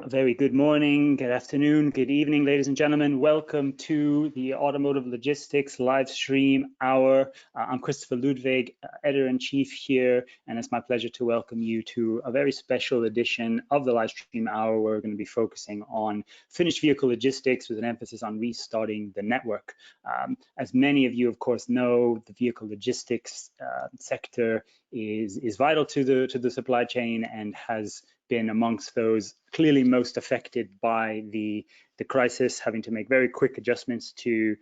A very good morning, good afternoon, good evening, ladies and gentlemen. Welcome to the Automotive Logistics live stream hour. I'm Christopher Ludwig, editor-in-chief here, and it's my pleasure to welcome you to a very special edition of the live stream hour. Where we're going to be focusing on finished vehicle logistics with an emphasis on restarting the network. As many of you, of course, know, the vehicle logistics sector is vital to the supply chain and has been amongst those clearly most affected by the crisis, having to make very quick adjustments to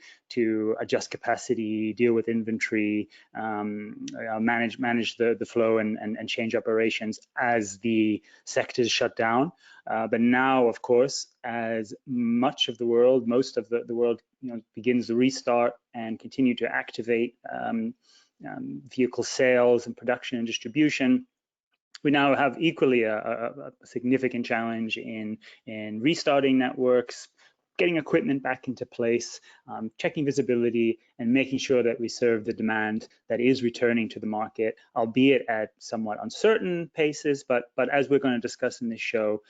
adjust capacity, deal with inventory, manage the flow and change operations as the sectors shut down. But now, of course, as much of the world, most of the world, begins to restart and continue to activate vehicle sales and production and distribution, we now have equally a significant challenge in restarting networks, getting equipment back into place, checking visibility, and making sure that we serve the demand that is returning to the market, albeit at somewhat uncertain paces, but as we're going to discuss in this show,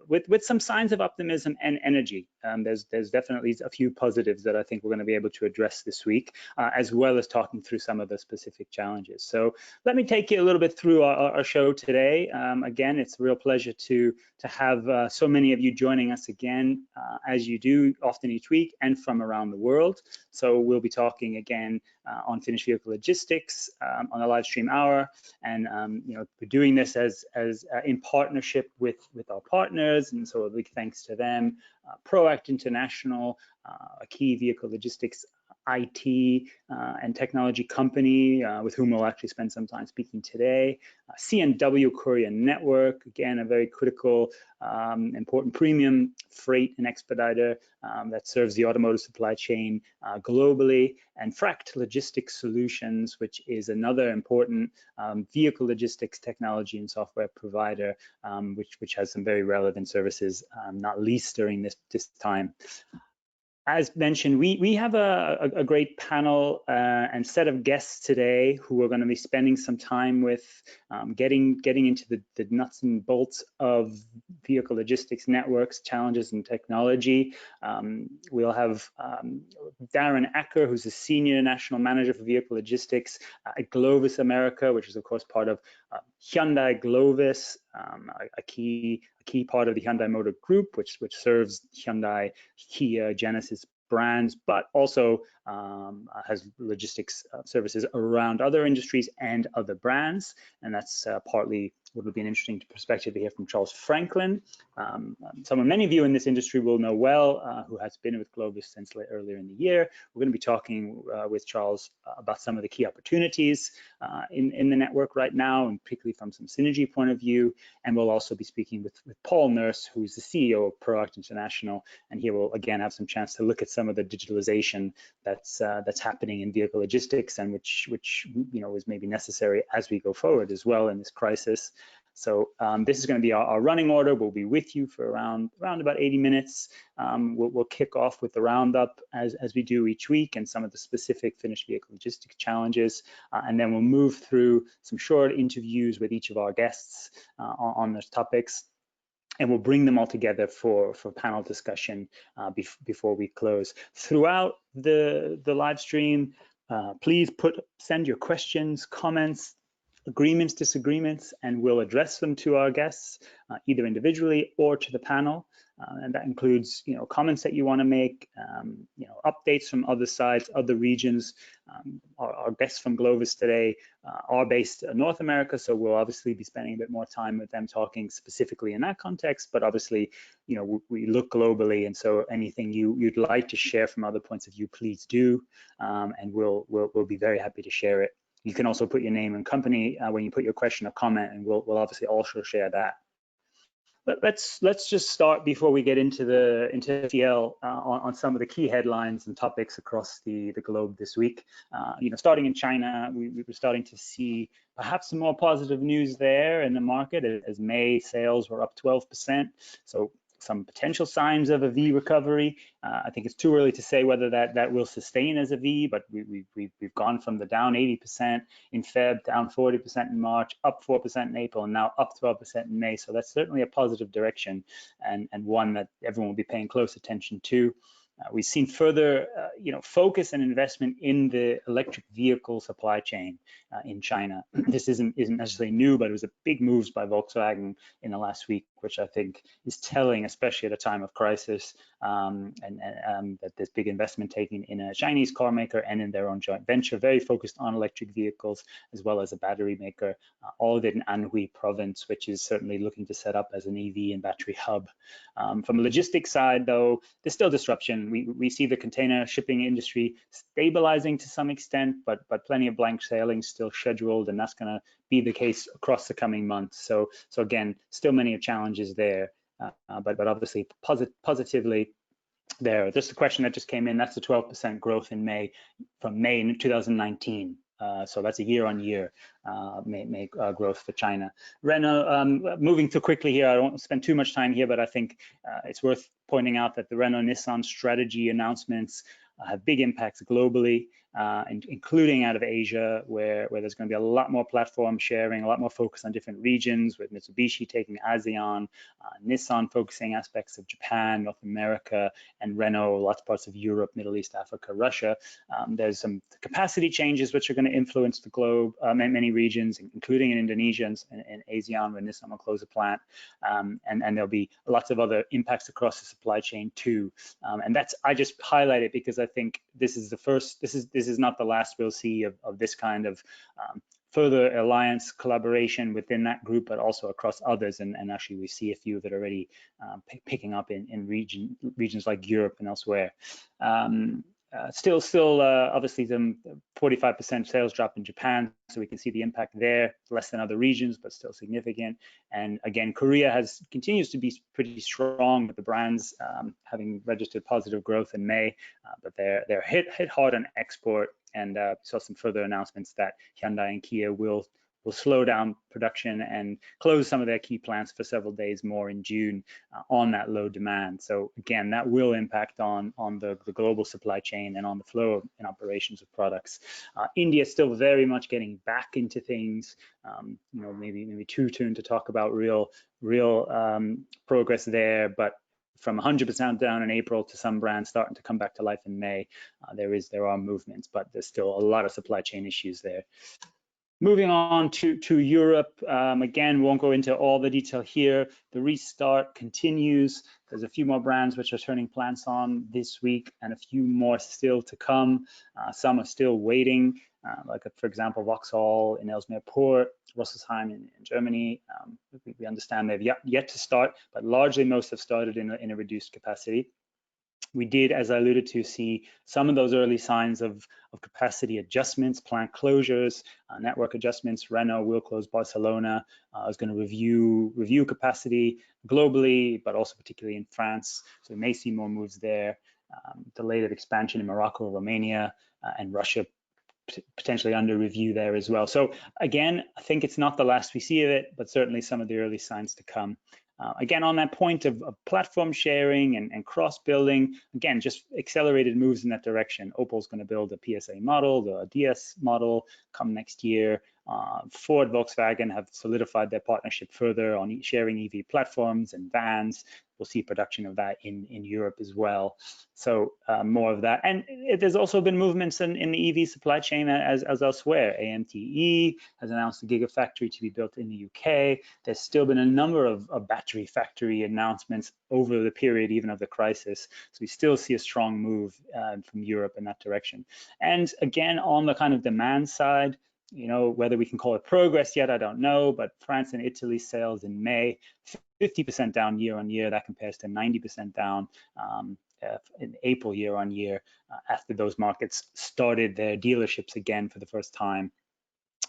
with some signs of optimism and energy. There's definitely a few positives that I think we're going to be able to address this week, as well as talking through some of the specific challenges. So let me take you a little bit through our show today. Again, it's a real pleasure to have so many of you joining us again, as you do often each week, and from around the world. So we'll be talking again on finished vehicle logistics on a live stream hour, and we're doing this as in partnership with our partners, and so a big thanks to them. Proact International, a key vehicle logistics IT and technology company with whom we'll actually spend some time speaking today. CNW Courier Network, again, a very critical, important premium freight and expediter that serves the automotive supply chain globally. And Fract Logistics Solutions, which is another important vehicle logistics technology and software provider, which has some very relevant services, not least during this time. As mentioned, we have a great panel and set of guests today who are going to be spending some time with getting into the nuts and bolts of vehicle logistics networks, challenges, and technology. We'll have Darren Acker, who's a senior national manager for vehicle logistics at Glovis America, which is of course part of Hyundai Glovis, a key part of the Hyundai Motor Group, which serves Hyundai, Kia, Genesis brands, but also has logistics services around other industries and other brands. And that's partly what would be an interesting perspective to hear from Charles Franklin, someone many of you in this industry will know well, who has been with Glovis since earlier in the year. We're going to be talking with Charles about some of the key opportunities in the network right now, and particularly from some synergy point of view. And we'll also be speaking with Paul Nurse, who's the CEO of Proact International, and he will again have some chance to look at some of the digitalization that's happening in vehicle logistics, and which is maybe necessary as we go forward as well in this crisis. So this is going to be our running order. We'll be with you for around about 80 minutes. We'll kick off with the roundup as we do each week, and some of the specific finished vehicle logistics challenges, and then we'll move through some short interviews with each of our guests on those topics, and we'll bring them all together for panel discussion before we close. Throughout the live stream, please send your questions, comments, agreements, disagreements, and we'll address them to our guests, either individually or to the panel. And that includes, comments that you want to make, updates from other sides, other regions. Our guests from Glovis today are based in North America, so we'll obviously be spending a bit more time with them talking specifically in that context. But obviously, we look globally, and so anything you'd like to share from other points of view, please do, and we'll be very happy to share it. You can also put your name and company when you put your question or comment, and we'll obviously also share that. But let's just start before we get into FTL on some of the key headlines and topics across the globe this week. Starting in China, we were starting to see perhaps some more positive news there in the market, as May sales were up 12%. So some potential signs of a V recovery. I think it's too early to say whether that will sustain as a V, but we've gone from the down 80% in Feb, down 40% in March, up 4% in April, and now up 12% in May. So that's certainly a positive direction, and one that everyone will be paying close attention to. We've seen further, focus and investment in the electric vehicle supply chain in China. This isn't necessarily new, but it was a big moves by Volkswagen in the last week, which I think is telling, especially at a time of crisis, and that there's big investment taken in a Chinese car maker and in their own joint venture, very focused on electric vehicles, as well as a battery maker, all of it in Anhui province, which is certainly looking to set up as an EV and battery hub. From a logistics side, though, there's still disruption. We see the container shipping industry stabilizing to some extent, but plenty of blank sailings still scheduled, and that's going to be the case across the coming months. So again, still many challenges there, but obviously positively there. Just a question that just came in. That's the 12% growth in May from May in 2019. So that's a year-on-year growth for China. Renault, moving too quickly here, I don't want to spend too much time here, but I think it's worth pointing out that the Renault-Nissan strategy announcements have big impacts globally, including out of Asia, where there's going to be a lot more platform sharing, a lot more focus on different regions, with Mitsubishi taking ASEAN, Nissan focusing aspects of Japan, North America, and Renault, lots of parts of Europe, Middle East, Africa, Russia. There's some capacity changes which are going to influence the globe, many regions, including in Indonesia and ASEAN, where Nissan will close a plant, and there'll be lots of other impacts across the supply chain too. And I just highlight it because I think this is the first. This is not the last we'll see of this kind of further alliance collaboration within that group, but also across others. And actually, we see a few that are already picking up in regions like Europe and elsewhere. Still, obviously, the 45% sales drop in Japan, so we can see the impact there. Less than other regions, but still significant. And again, Korea continues to be pretty strong, with the brands having registered positive growth in May, but they're hit hard on export. And saw some further announcements that Hyundai and Kia will slow down production and close some of their key plants for several days more in June on that low demand. So again, that will impact on the global supply chain and on the flow and operations of products. India is still very much getting back into things. Maybe too soon to talk about real progress there, but from 100% down in April to some brands starting to come back to life in May, there are movements, but there's still a lot of supply chain issues there. Moving on to Europe, again, won't go into all the detail here. The restart continues. There's a few more brands which are turning plants on this week, and a few more still to come. Some are still waiting, like, for example, Vauxhall in Ellesmere Port, Rüsselsheim in Germany. We understand they've yet to start, but largely most have started in a reduced capacity. We did, as I alluded to, see some of those early signs of capacity adjustments, plant closures, network adjustments. Renault will close Barcelona. Is going to review capacity globally, but also particularly in France. So we may see more moves there. Delayed expansion in Morocco, Romania, and Russia potentially under review there as well. So again, I think it's not the last we see of it, but certainly some of the early signs to come. Again, on that point of platform sharing and cross-building, again, just accelerated moves in that direction. Opel's going to build a PSA model, the DS model come next year. Ford, Volkswagen have solidified their partnership further on sharing EV platforms and vans. We'll see production of that in Europe as well. So more of that. And there's also been movements in the EV supply chain as elsewhere. AMTE has announced a gigafactory to be built in the UK. There's still been a number of battery factory announcements over the period even of the crisis. So we still see a strong move from Europe in that direction. And again, on the kind of demand side, whether we can call it progress yet, I don't know, but France and Italy sales in May, 50% down year on year. That compares to 90% down in April year on year after those markets started their dealerships again for the first time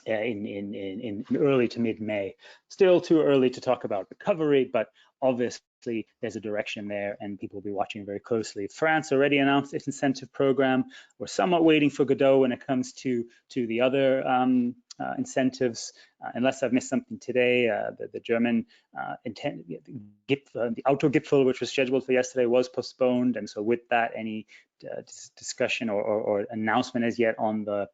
in early to mid-May. Still too early to talk about recovery, but obviously there's a direction there and people will be watching very closely. France already announced its incentive program. We're somewhat waiting for Godot when it comes to the other incentives, unless I've missed something today. The German the auto Gipfel, which was scheduled for yesterday, was postponed, and so with that, any discussion or announcement as yet on the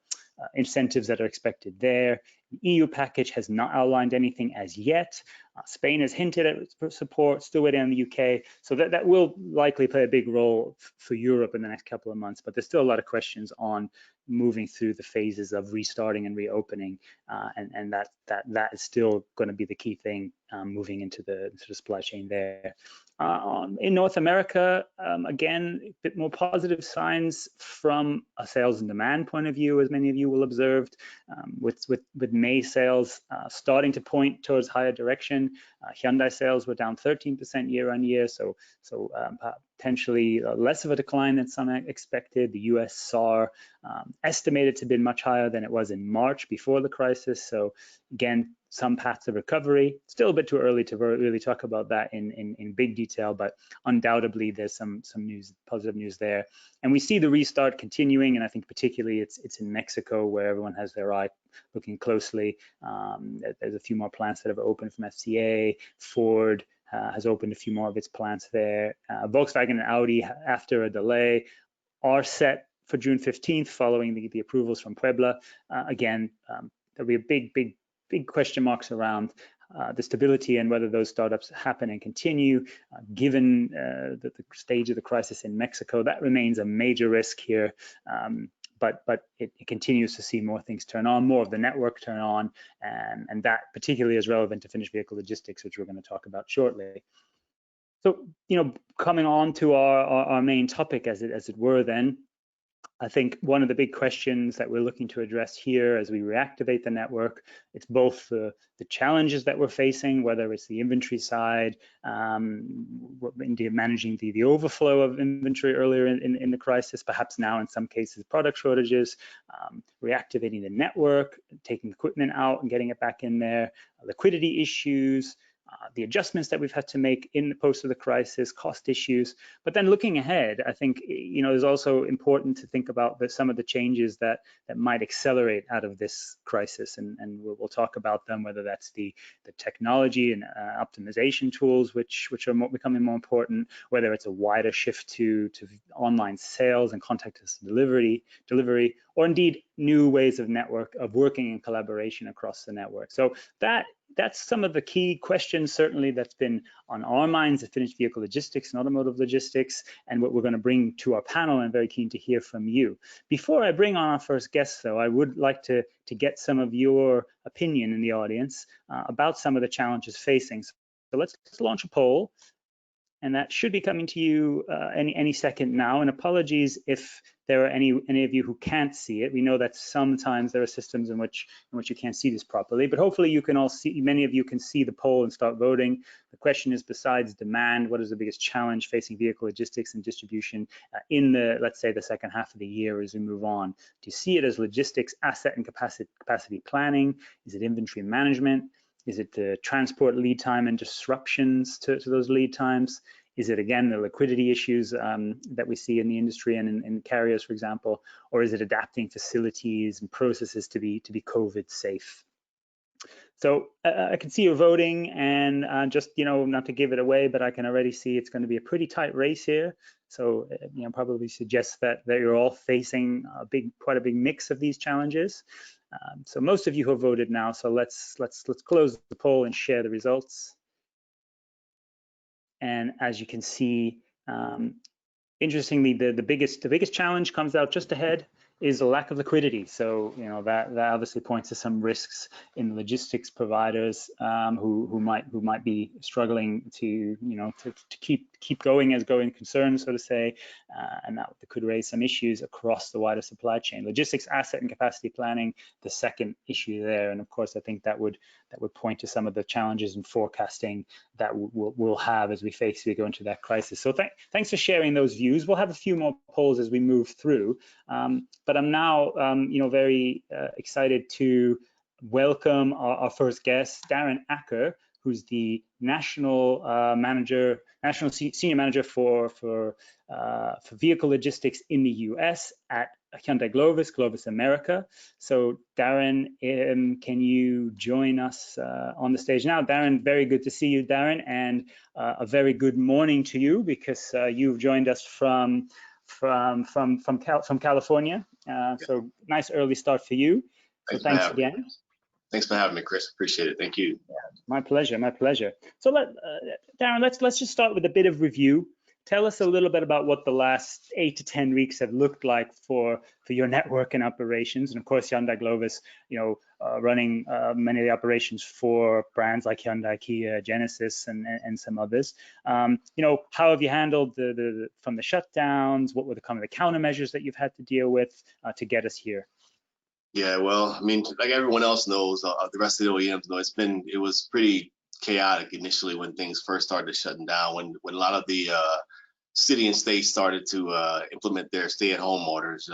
incentives that are expected there. The EU package has not outlined anything as yet. Spain has hinted at support, still waiting on the UK. So that will likely play a big role for Europe in the next couple of months, but there's still a lot of questions on moving through the phases of restarting and reopening, and that is still going to be the key thing moving into the supply chain there. In North America, again, a bit more positive signs from a sales and demand point of view, as many of you will observe, with May sales starting to point towards higher direction. Hyundai sales were down 13% year on year, so potentially less of a decline than some expected. The US SAAR estimated to be much higher than it was in March before the crisis. So again, some paths of recovery. Still a bit too early to really talk about that in big detail, but undoubtedly there's some news, positive news there. And we see the restart continuing, and I think particularly it's in Mexico, where everyone has their eye looking closely. There's a few more plants that have opened from FCA. Ford has opened a few more of its plants there. Volkswagen and Audi, after a delay, are set for June 15th following the approvals from Puebla. Again, there'll be a big question marks around the stability and whether those startups happen and continue, given the stage of the crisis in Mexico. That remains a major risk here, but it continues to see more things turn on, more of the network turn on, and that particularly is relevant to finished vehicle logistics, which we're going to talk about shortly. So, coming on to our main topic, as it were, then, I think one of the big questions that we're looking to address here as we reactivate the network, it's both the challenges that we're facing, whether it's the inventory side, managing the overflow of inventory earlier in the crisis, perhaps now in some cases product shortages, reactivating the network, taking equipment out and getting it back in there, liquidity issues, the adjustments that we've had to make in the post of the crisis, cost issues. But then looking ahead, I think it's also important to think about some of the changes that might accelerate out of this crisis, and we'll talk about them, whether that's the technology and optimization tools, which are becoming more important, whether it's a wider shift to online sales and contactless delivery, or indeed new ways of working in collaboration across the network. So that's some of the key questions, certainly, that's been on our minds at Finished Vehicle Logistics and Automotive Logistics, and what we're going to bring to our panel, and very keen to hear from you. Before I bring on our first guest, though, I would like to get some of your opinion in the audience about some of the challenges facing. So let's launch a poll, and that should be coming to you any second now. And apologies if there are any of you who can't see it. We know that sometimes there are systems in which you can't see this properly, but hopefully you can all see. Many of you can see the poll and start voting. The question is, besides demand, what is the biggest challenge facing vehicle logistics and distribution in let's say, the second half of the year as we move on? Do you see it as logistics, asset and capacity planning? Is it inventory management? Is it the transport lead time and disruptions to those lead times? Is it, again, the liquidity issues that we see in the industry and in carriers, for example? Or is it adapting facilities and processes to be COVID safe? So I can see you're voting, and just, not to give it away, but I can already see it's going to be a pretty tight race here. So, probably suggests that you're all facing quite a big mix of these challenges. So most of you have voted now, so let's close the poll and share the results. And as you can see, interestingly, the biggest challenge comes out just ahead is a lack of liquidity. So that obviously points to some risks in the logistics providers who might be struggling to keep going as going concern, so to say, and that could raise some issues across the wider supply chain. Logistics, asset and capacity planning, the second issue there, and of course I think that would point to some of the challenges in forecasting that we'll have as we go into that crisis. So thanks for sharing those views. We'll have a few more polls as we move through, but I'm now very excited to welcome our first guest, Darren Acker, who's the national senior manager for vehicle logistics in the US at Hyundai Globus America. So Darren, can you join us on the stage now? Darren, very good to see you, Darren, and a very good morning to you, because you've joined us from California. So nice early start for you. So thanks again. Thanks for having me, Chris. Appreciate it. Thank you. Yeah, my pleasure. My pleasure. So Darren, let's just start with a bit of review. Tell us a little bit about what the last 8 to 10 weeks have looked like for your network and operations, and of course Hyundai Globus, running many of the operations for brands like Hyundai, Kia, Genesis, and some others. How have you handled from the shutdowns? What were the countermeasures that you've had to deal with to get us here? Yeah, well, I mean, like everyone else knows, the rest of the OEMs know, it was pretty chaotic initially when things first started shutting down, when a lot of the city and states started to implement their stay-at-home orders.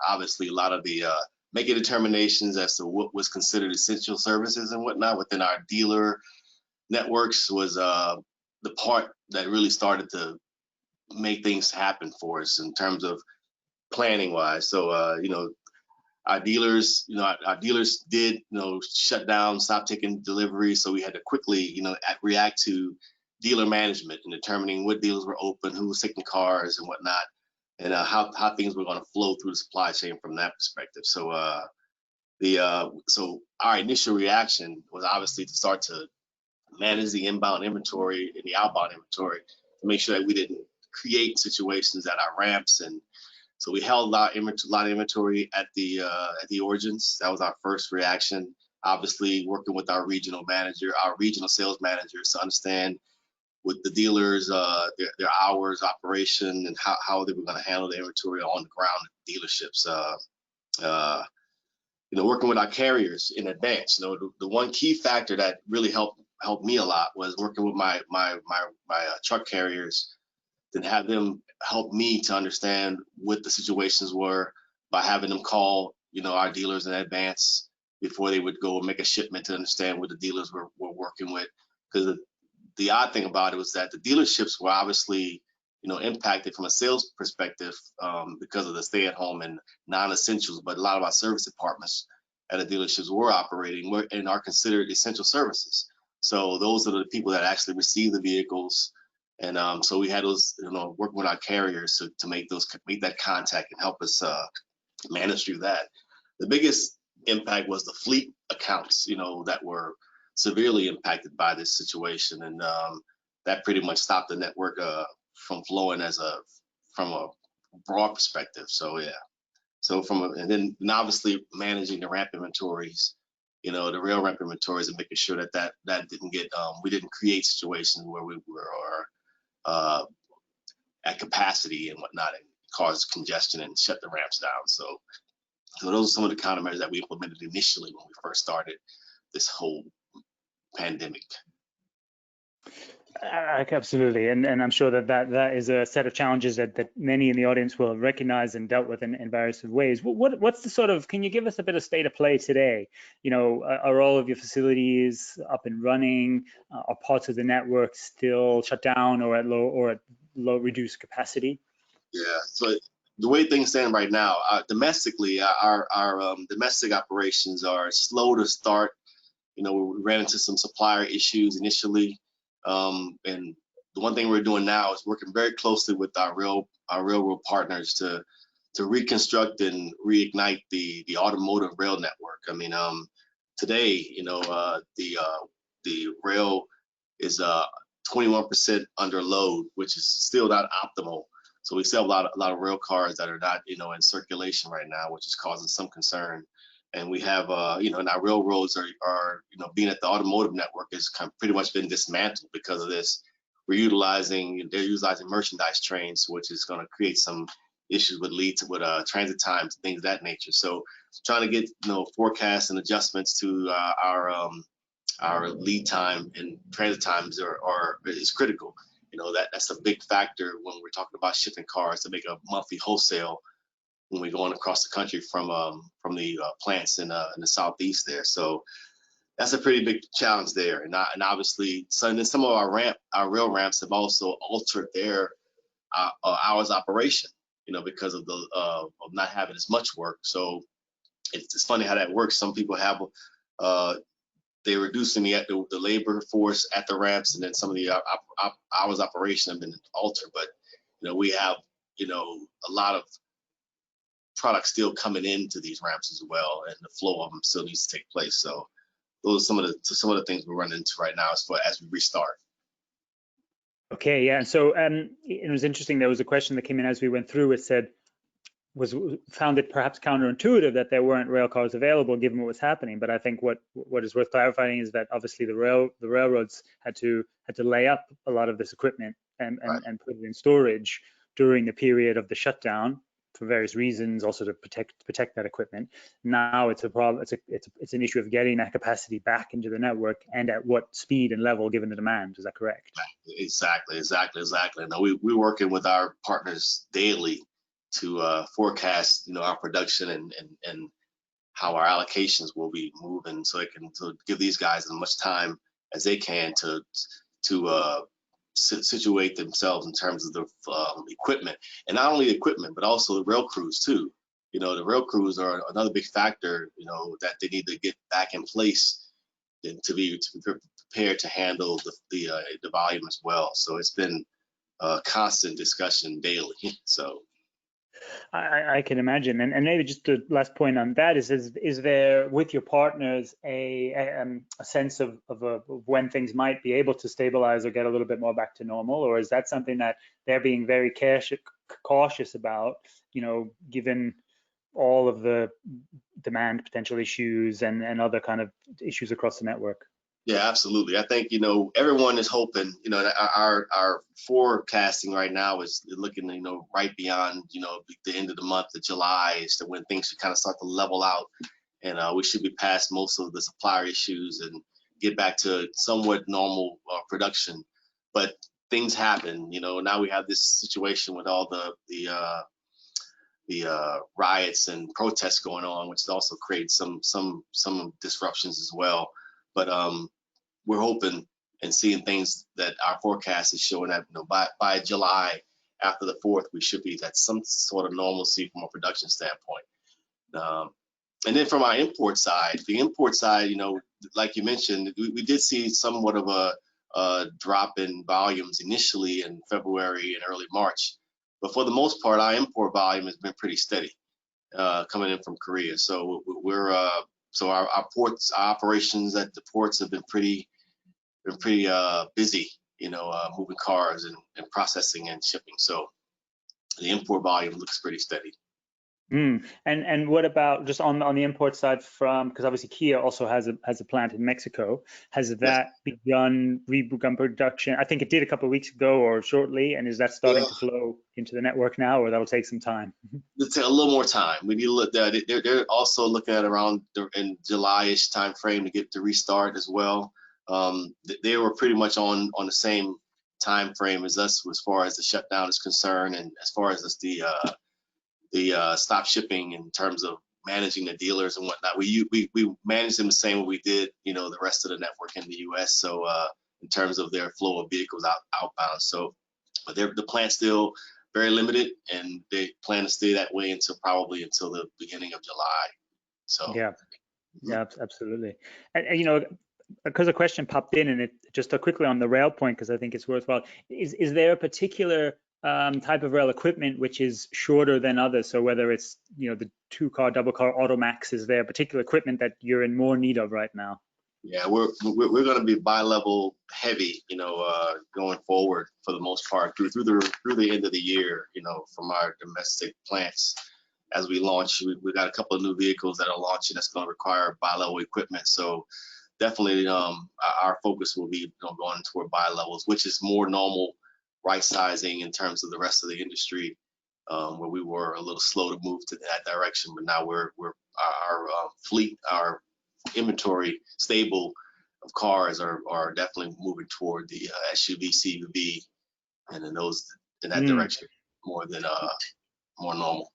Obviously, a lot of the making determinations as to what was considered essential services and whatnot within our dealer networks was the part that really started to make things happen for us in terms of planning wise. So, our dealers did, shut down, stop taking deliveries. So we had to quickly, react to dealer management and determining what dealers were open, who was taking cars and whatnot, and how things were going to flow through the supply chain from that perspective. So so our initial reaction was obviously to start to manage the inbound inventory and the outbound inventory to make sure that we didn't create situations at our ramps. And so we held a lot of inventory at the origins. That was our first reaction. Obviously, working with our regional sales managers to understand with the dealers, their hours operation and how they were going to handle the inventory on the ground at dealerships. Working with our carriers in advance. The one key factor that really helped me a lot was working with my truck carriers, and have them help me to understand what the situations were by having them call, our dealers in advance before they would go and make a shipment to understand what the dealers were working with. Because the odd thing about it was that the dealerships were obviously, impacted from a sales perspective because of the stay-at-home and non-essentials, but a lot of our service departments at the dealerships were operating and are considered essential services. So those are the people that actually receive the vehicles. And so we had those, working with our carriers to make that contact and help us manage through that. The biggest impact was the fleet accounts, that were severely impacted by this situation, and that pretty much stopped the network from flowing from a broad perspective. So yeah, and then obviously managing the ramp inventories, the rail ramp inventories, and making sure that didn't get we didn't create situations where we were at capacity and whatnot, and cause congestion and shut the ramps down. So those are some of the countermeasures that we implemented initially when we first started this whole pandemic. Absolutely, and I'm sure that is a set of challenges that many in the audience will recognize and dealt with in various ways. What's the can you give us a bit of state of play today? Are all of your facilities up and running? Are parts of the network still shut down or at low reduced capacity? Yeah, so the way things stand right now, domestically, our domestic operations are slow to start. We ran into some supplier issues initially. And the one thing we're doing now is working very closely with our railroad partners to reconstruct and reignite the automotive rail network. I mean, today, the rail is 21% under load, which is still not optimal. So we still have a lot of rail cars that are not, in circulation right now, which is causing some concern. And we have, and our railroads are being at the automotive network has pretty much been dismantled because of this. They're utilizing merchandise trains, which is going to create some issues with transit times, things of that nature. So trying to get, forecasts and adjustments to our lead time and transit times is critical. That's a big factor when we're talking about shipping cars to make a monthly wholesale when we're going across the country from the plants in the southeast there. So That's a pretty big challenge there, and obviously, some of our rail ramps have also altered their hours operation, because of the of not having as much work. So it's funny how that works. Some people have uh, they're reducing the labor force at the ramps, and then some of the hours operation have been altered. But we have a lot of products still coming into these ramps as well, and the flow of them still needs to take place. So those are some of the things we're running into right now as we restart. Okay, yeah. And so it was interesting. There was a question that came in as we went through. It said, found it perhaps counterintuitive that there weren't rail cars available given what was happening. But I think what is worth clarifying is that obviously the railroads had to lay up a lot of this equipment and Right. put it in storage during the period of the shutdown for various reasons, also to protect that equipment. Now it's a problem. It's an issue of getting that capacity back into the network, and at what speed and level given the demand. Is that correct? Exactly. Now we're working with our partners daily to forecast, our production and how our allocations will be moving, so to give these guys as much time as they can to situate themselves in terms of the equipment, and not only the equipment but also the rail crews too. The rail crews are another big factor, that they need to get back in place and to be prepared to handle the volume as well. So it's been a constant discussion daily. So I can imagine, and maybe just the last point on that is there with your partners a sense of when things might be able to stabilize or get a little bit more back to normal, or is that something that they're being very cautious about, given all of the demand potential issues and other kind of issues across the network? yeah, absolutely. I think everyone is hoping. That our forecasting right now is looking right beyond the end of the month of July is to when things should kind of start to level out, and we should be past most of the supplier issues and get back to somewhat normal production. But things happen. Now we have this situation with all the riots and protests going on, which also creates some disruptions as well. But we're hoping and seeing things that our forecast is showing that by July, after the 4th, we should be at some sort of normalcy from a production standpoint. And then from our import side, like you mentioned, we did see somewhat of a drop in volumes initially in February and early March. But for the most part, our import volume has been pretty steady coming in from Korea. So our ports, our operations at the ports have been pretty busy, moving cars and processing and shipping. So the import volume looks pretty steady. And what about just on the import side because obviously Kia also has a plant in Mexico. Has that begun production? I think it did a couple of weeks ago or shortly, and is that starting to flow into the network now, or that'll take some time? It'll take a little more time. We need to look at it. They're also looking at around in July-ish time frame to get to restart as well. They were pretty much on the same time frame as us as far as the shutdown is concerned, and as far as the stop shipping in terms of managing the dealers and whatnot. We manage them the same way we did, the rest of the network in the U.S. So in terms of their flow of vehicles outbound. So, but the plant's still very limited, and they plan to stay that way until the beginning of July. So yeah, absolutely. And because a question popped in, and it just quickly on the rail point, because I think it's worthwhile. Is there a particular type of rail equipment which is shorter than others? So whether it's the 2-car, double-car, Automax, is there a particular equipment that you're in more need of right now? Yeah, we're going to be bi-level heavy, going forward for the most part through the end of the year, from our domestic plants. As we launch, we got a couple of new vehicles that are launching that's going to require bi-level equipment. So definitely, our focus will be going toward bi-levels, which is more normal right sizing in terms of the rest of the industry, where we were a little slow to move to that direction. But now our fleet, our inventory stable of cars are definitely moving toward the SUV, CUV, and in that direction more than more normal.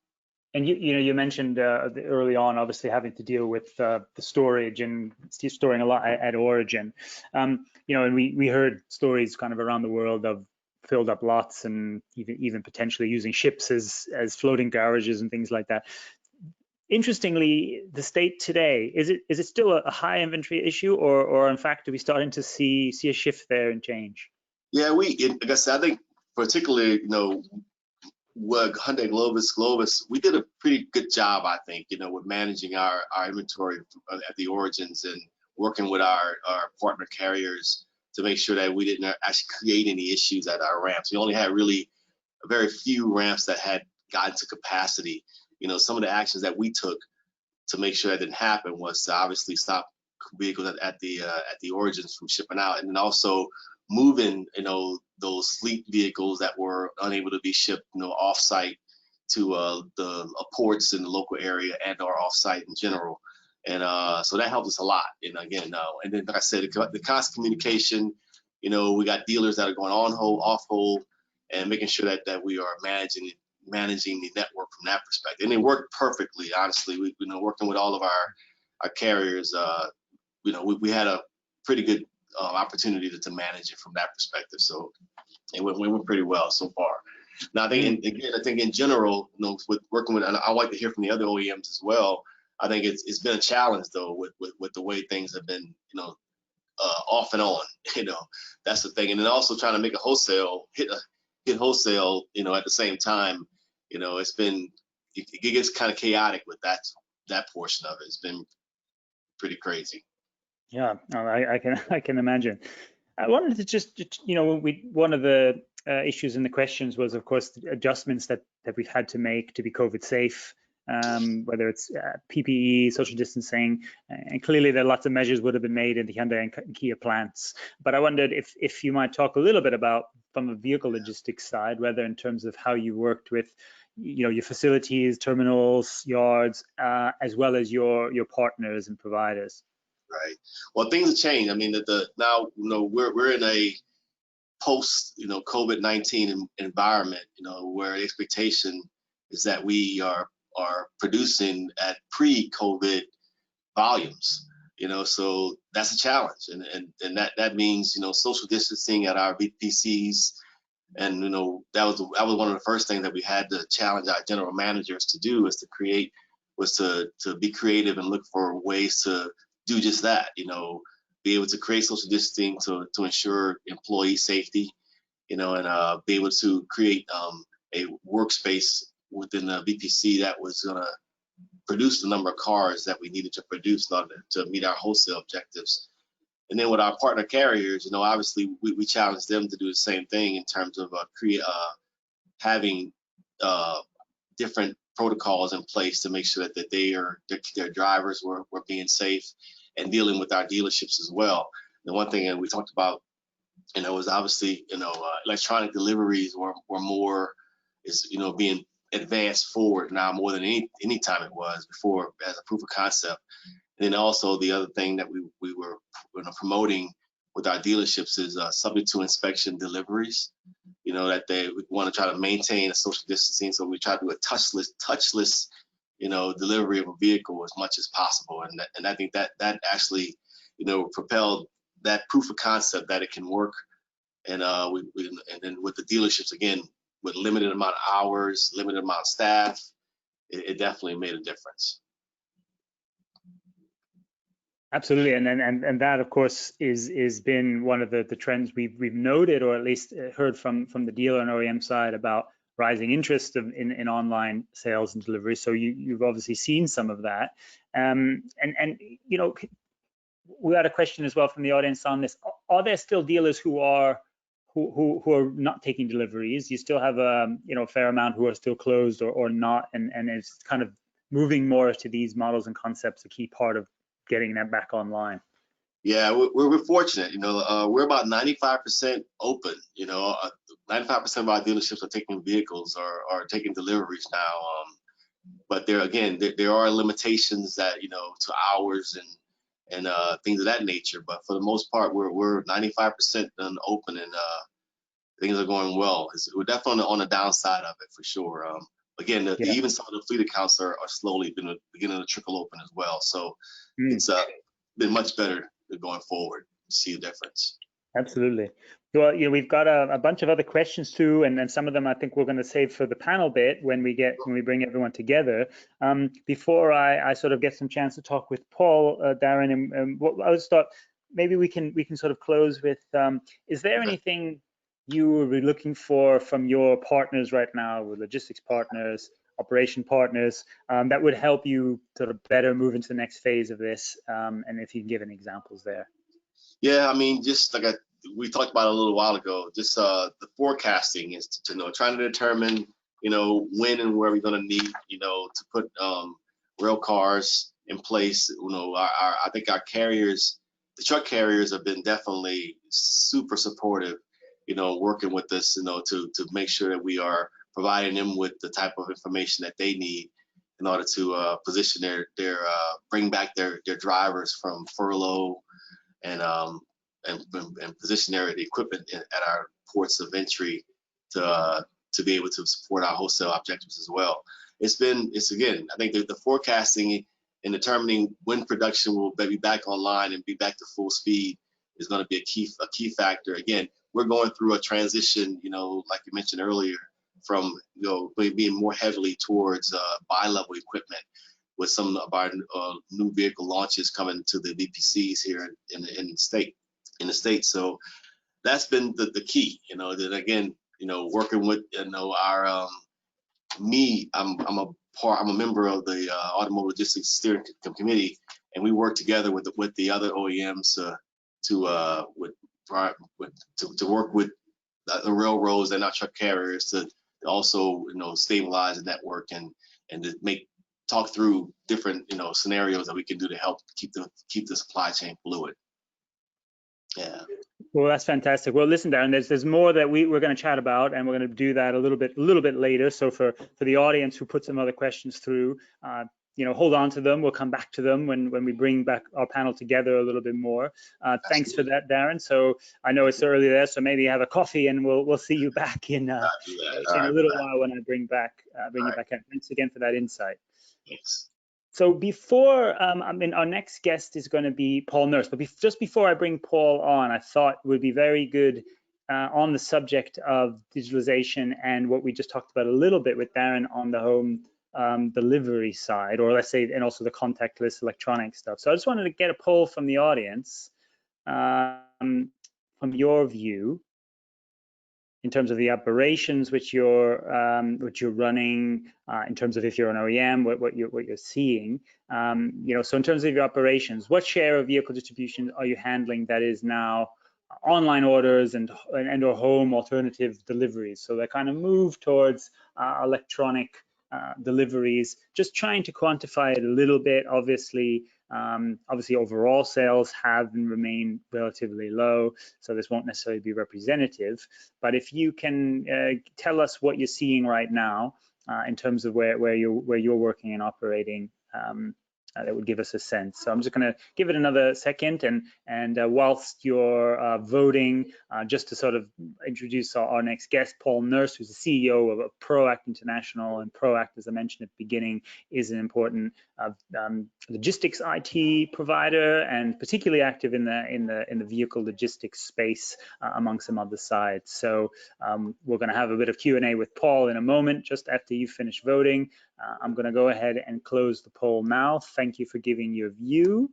And you mentioned early on, obviously having to deal with the storage and storing a lot at origin. And we heard stories kind of around the world of filled up lots and even potentially using ships as floating garages and things like that. Interestingly, the state today, is it still a high inventory issue, or in fact, are we starting to see a shift there and change? Yeah, like I said, I think particularly, with Hyundai Globus, we did a pretty good job, I think, with managing our inventory at the origins and working with our partner carriers to make sure that we didn't actually create any issues at our ramps. We only had really a very few ramps that had gotten to capacity. Some of the actions that we took to make sure that didn't happen was to obviously stop vehicles at the origins from shipping out, and then also moving those fleet vehicles that were unable to be shipped off site to the ports in the local area and or off site in general. And so that helped us a lot. And again, and then like I said, the constant communication. We got dealers that are going on hold, off hold, and making sure that we are managing the network from that perspective. And it worked perfectly, honestly. We working with all of our carriers. We had a pretty good opportunity to manage it from that perspective. So it went pretty well so far. Now I think, I think in general, with working with, and I like to hear from the other OEMs as well. I think it's been a challenge though with the way things have been, off and on. That's the thing. And then also trying to make a wholesale hit wholesale, at the same time. It gets kind of chaotic with that portion of it. It's been pretty crazy. Yeah, no, I can imagine. I wanted to just one of the issues in the questions was, of course, the adjustments that we've had to make to be COVID safe, whether it's PPE, social distancing, and clearly there are lots of measures would have been made in the Hyundai and Kia plants. But I wondered if you might talk a little bit about, from a vehicle logistics side, whether in terms of how you worked with your facilities, terminals, yards, as well as your partners and providers. Right. Well, things have changed. I mean, now we're in a post COVID-19 environment. Where the expectation is that we are producing at pre-COVID volumes. So that's a challenge, and that means social distancing at our VPCs, and that was one of the first things that we had to challenge our general managers to do, is to be creative and look for ways to do just that. Be able to create social distancing to ensure employee safety, and be able to create a workspace within the VPC that was going to produce the number of cars that we needed to produce in order to meet our wholesale objectives. And then with our partner carriers, obviously we challenged them to do the same thing in terms of having different protocols in place to make sure that their drivers were being safe, and dealing with our dealerships as well. The one thing that we talked about, was obviously, electronic deliveries were more being advanced forward now more than any time it was before as a proof of concept. And then also the other thing that we were promoting with our dealerships is subject to inspection deliveries. That we want to try to maintain a social distancing, so we try to do a touchless delivery of a vehicle as much as possible. And I think that actually propelled that proof of concept that it can work. And and then with the dealerships, again, with limited amount of hours, limited amount of staff, it definitely made a difference. Absolutely, and that, of course, is been one of the trends we've noted, or at least heard from the dealer and OEM side, about rising interest in online sales and delivery. So you've obviously seen some of that, and we had a question as well from the audience on this. Are there still dealers who are not taking deliveries? You still have a fair amount who are still closed or not, and it's kind of moving more to these models and concepts, a key part of getting that back online. Yeah, we're fortunate. We're about 95% open. 95% of our dealerships are taking vehicles or are taking deliveries now. But there are limitations that to hours and things of that nature. But for the most part, we're 95% open, and things are going well. We're definitely on the downside of it for sure. again, even some of the fleet accounts are slowly beginning to trickle open as well. So it's been much better going forward to see the difference. Absolutely. Well, we've got a bunch of other questions too, and some of them I think we're going to save for the panel bit when we bring everyone together. Before I sort of get some chance to talk with Paul, Darren, and what I just thought maybe we can sort of close with, is there anything you would be looking for from your partners right now, with logistics partners, operation partners, that would help you sort of better move into the next phase of this, and if you can give any examples there. Yeah, I mean, just like we talked about a little while ago, just the forecasting is to trying to determine, when and where we're going to need, to put rail cars in place. I think our carriers, the truck carriers, have been definitely super supportive, working with us, to make sure that we are providing them with the type of information that they need in order to position their bring back their drivers from furlough and position the equipment at our ports of entry to be able to support our wholesale objectives as well. It's again, I think the forecasting and determining when production will be back online and be back to full speed is going to be a key factor. Again, we're going through a transition, like you mentioned earlier, from being more heavily towards bi-level equipment, with some of our new vehicle launches coming to the VPCs here in the state. So that's been the key, that again, working with, our, I'm a member of the Automotive Logistics Steering Committee, and we work together with the other OEMs to work with the railroads and our truck carriers to also, stabilize the network and to talk through different, scenarios that we can do to help keep the supply chain fluid. Yeah. Well, that's fantastic. Well, listen, Darren, there's more that we're going to chat about, and we're going to do that a little bit later. So for the audience who put some other questions through, hold on to them. We'll come back to them when we bring back our panel together a little bit more. Thanks for that, Darren. So I know it's early there, so maybe have a coffee, and we'll see you back in a little while when I bring you back in. Thanks again for that insight. Thanks. So before, our next guest is going to be Paul Nurse, but just before I bring Paul on, I thought it would be very good on the subject of digitalization and what we just talked about a little bit with Darren on the home delivery side, or let's say, and also the contactless electronic stuff. So I just wanted to get a poll from the audience, from your view, in terms of the operations which you're running, in terms of if you're an OEM, what you're seeing, so in terms of your operations, what share of vehicle distribution are you handling that is now online orders and or home alternative deliveries? So they kind of move towards electronic deliveries, just trying to quantify it a little bit. Obviously overall sales have and remain relatively low, so this won't necessarily be representative. But if you can tell us what you're seeing right now in terms of where you're working and operating, that would give us a sense. So I'm just going to give it another second, and whilst you're voting, just to sort of introduce our next guest, Paul Nurse, who's the CEO of ProAct International, and ProAct, as I mentioned at the beginning, is an important logistics IT provider, and particularly active in the vehicle logistics space, among some other sides. So we're going to have a bit of Q&A with Paul in a moment, just after you finish voting. I'm going to go ahead and close the poll now. Thank you for giving your view,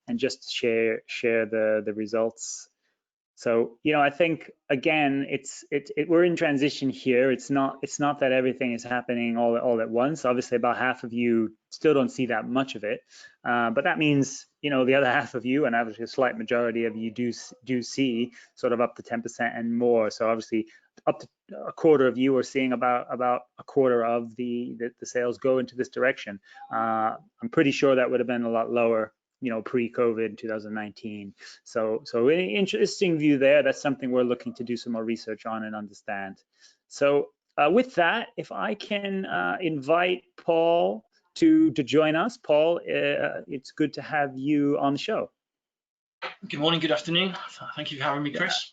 and just share the results. So I think again, we're in transition here. It's not that everything is happening all at once. Obviously, about half of you still don't see that much of it, but that means the other half of you, and obviously a slight majority of you, do see sort of up to 10% and more. So obviously, up to a quarter of you are seeing about a quarter of the sales go into this direction. I'm pretty sure that would have been a lot lower, pre-COVID 2019. So an interesting view there. That's something we're looking to do some more research on and understand. So with that, if I can invite Paul to join us. Paul, it's good to have you on the show. Good morning, good afternoon. Thank you for having me, Chris.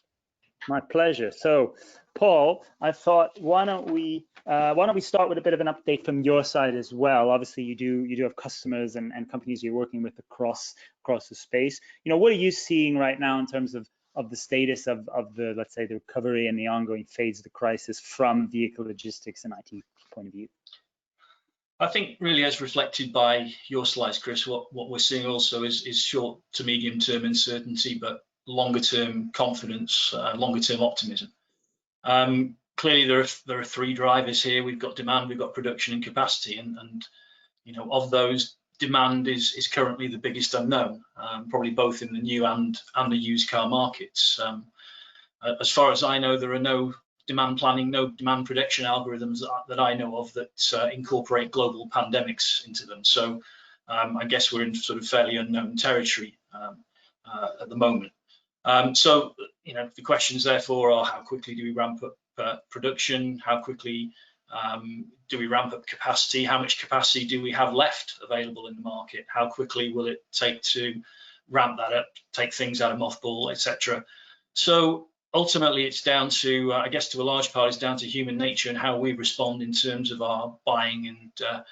My pleasure. So, Paul, I thought why don't we start with a bit of an update from your side as well. Obviously, you do have customers and companies you're working with across the space. You know, what are you seeing right now in terms of the status of the, let's say, the recovery and the ongoing phase of the crisis from vehicle logistics and IT point of view? I think really, as reflected by your slides, Chris, what we're seeing also is short to medium term uncertainty, but longer term confidence, longer term optimism. Clearly, there are three drivers here. We've got demand, we've got production, and capacity, and you know, of those, demand is currently the biggest unknown, probably both in the new and the used car markets. As far as I know, there are no demand planning, no demand prediction algorithms that I know of that incorporate global pandemics into them. So I guess we're in sort of fairly unknown territory at the moment. So, you know, the questions therefore are, how quickly do we ramp up production? How quickly do we ramp up capacity? How much capacity do we have left available in the market? How quickly will it take to ramp that up, take things out of mothball, etc.? So ultimately, it's down to, I guess, to a large part, it's down to human nature and how we respond in terms of our buying and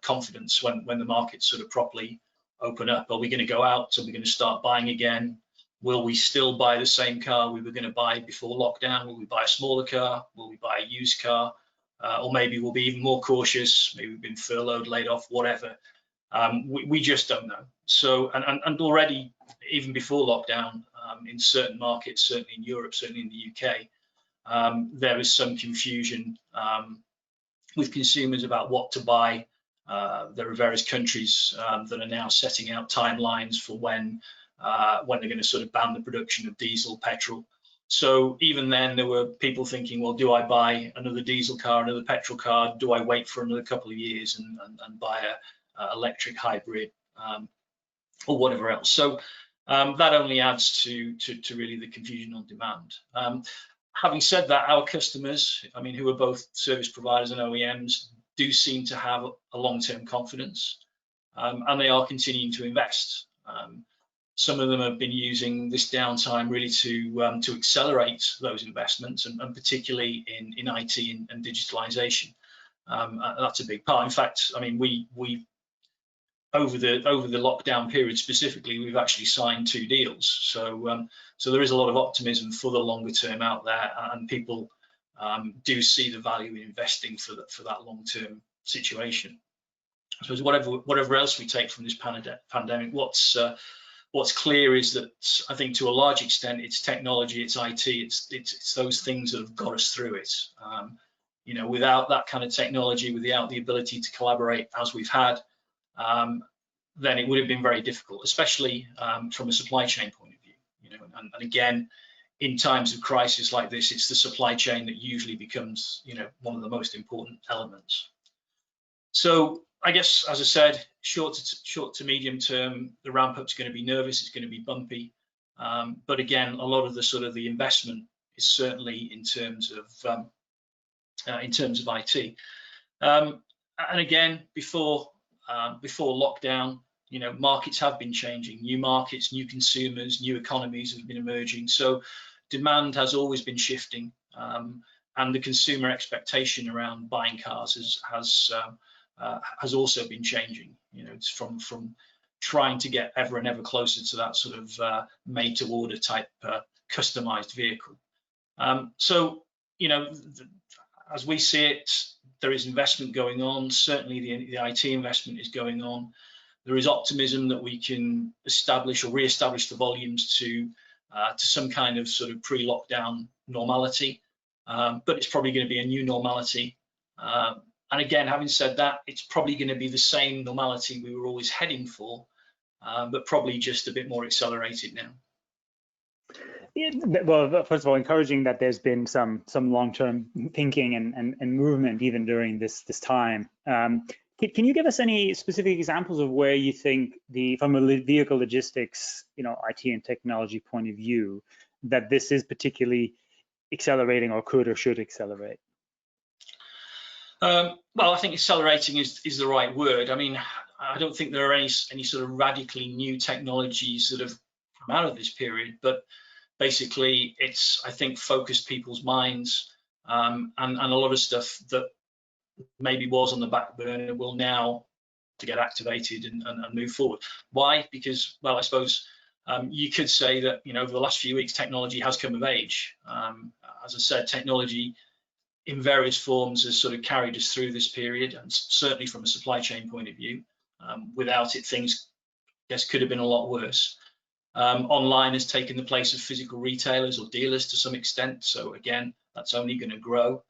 confidence when the markets sort of properly open up. Are we going to go out? Are we going to start buying again? Will we still buy the same car we were going to buy before lockdown? Will we buy a smaller car? Will we buy a used car? Or maybe we'll be even more cautious. Maybe we've been furloughed, laid off, whatever. We just don't know. So, and already, even before lockdown, in certain markets, certainly in Europe, certainly in the UK, there is some confusion with consumers about what to buy. There are various countries that are now setting out timelines for when they're going to sort of ban the production of diesel, petrol. So even then, there were people thinking, well, do I buy another diesel car, another petrol car? Do I wait for another couple of years and buy a electric hybrid or whatever else? So that only adds to really the confusion on demand. Having said that, our customers, I mean, who are both service providers and OEMs, do seem to have a long-term confidence, and they are continuing to invest. Some of them have been using this downtime really to accelerate those investments, and particularly in IT and digitalization. That's a big part. In fact, I mean, we over the lockdown period specifically, we've actually signed 2 deals. So so there is a lot of optimism for the longer term out there, and people do see the value in investing for that long term situation. I suppose whatever else we take from this pandemic, what's clear is that I think to a large extent it's technology, it's IT, it's those things that have got us through it. You know, without that kind of technology, without the ability to collaborate as we've had, then it would have been very difficult, especially from a supply chain point of view. You know, and again, in times of crisis like this, it's the supply chain that usually becomes, you know, one of the most important elements. So I guess, as I said, short to medium term, the ramp up is going to be nervous, it's going to be bumpy, but again, a lot of the sort of the investment is certainly in terms of IT. And again, before lockdown, you know, markets have been changing. New markets, new consumers, new economies have been emerging. So demand has always been shifting, and the consumer expectation around buying cars has also been changing. You know, it's from trying to get ever and ever closer to that sort of made-to-order type customized vehicle. So, you know, as we see it, there is investment going on. Certainly, the IT investment is going on. There is optimism that we can establish or re-establish the volumes to some kind of sort of pre-lockdown normality, but it's probably going to be a new normality. And again, having said that, it's probably going to be the same normality we were always heading for, but probably just a bit more accelerated now. Yeah, well, first of all, encouraging that there's been some long-term thinking and movement even during this time. Can you give us any specific examples of where you think from a vehicle logistics, you know, IT and technology point of view, that this is particularly accelerating or could or should accelerate? Well, I think accelerating is the right word. I mean, I don't think there are any sort of radically new technologies that have come out of this period, but basically it's, I think, focused people's minds, and a lot of stuff that maybe was on the back burner will now to get activated and move forward. Why? Because, well, I suppose you could say that, you know, over the last few weeks, technology has come of age. As I said, technology in various forms has sort of carried us through this period, and certainly from a supply chain point of view. Without it, things, I guess, could have been a lot worse. Online has taken the place of physical retailers or dealers to some extent. So again, that's only going to grow.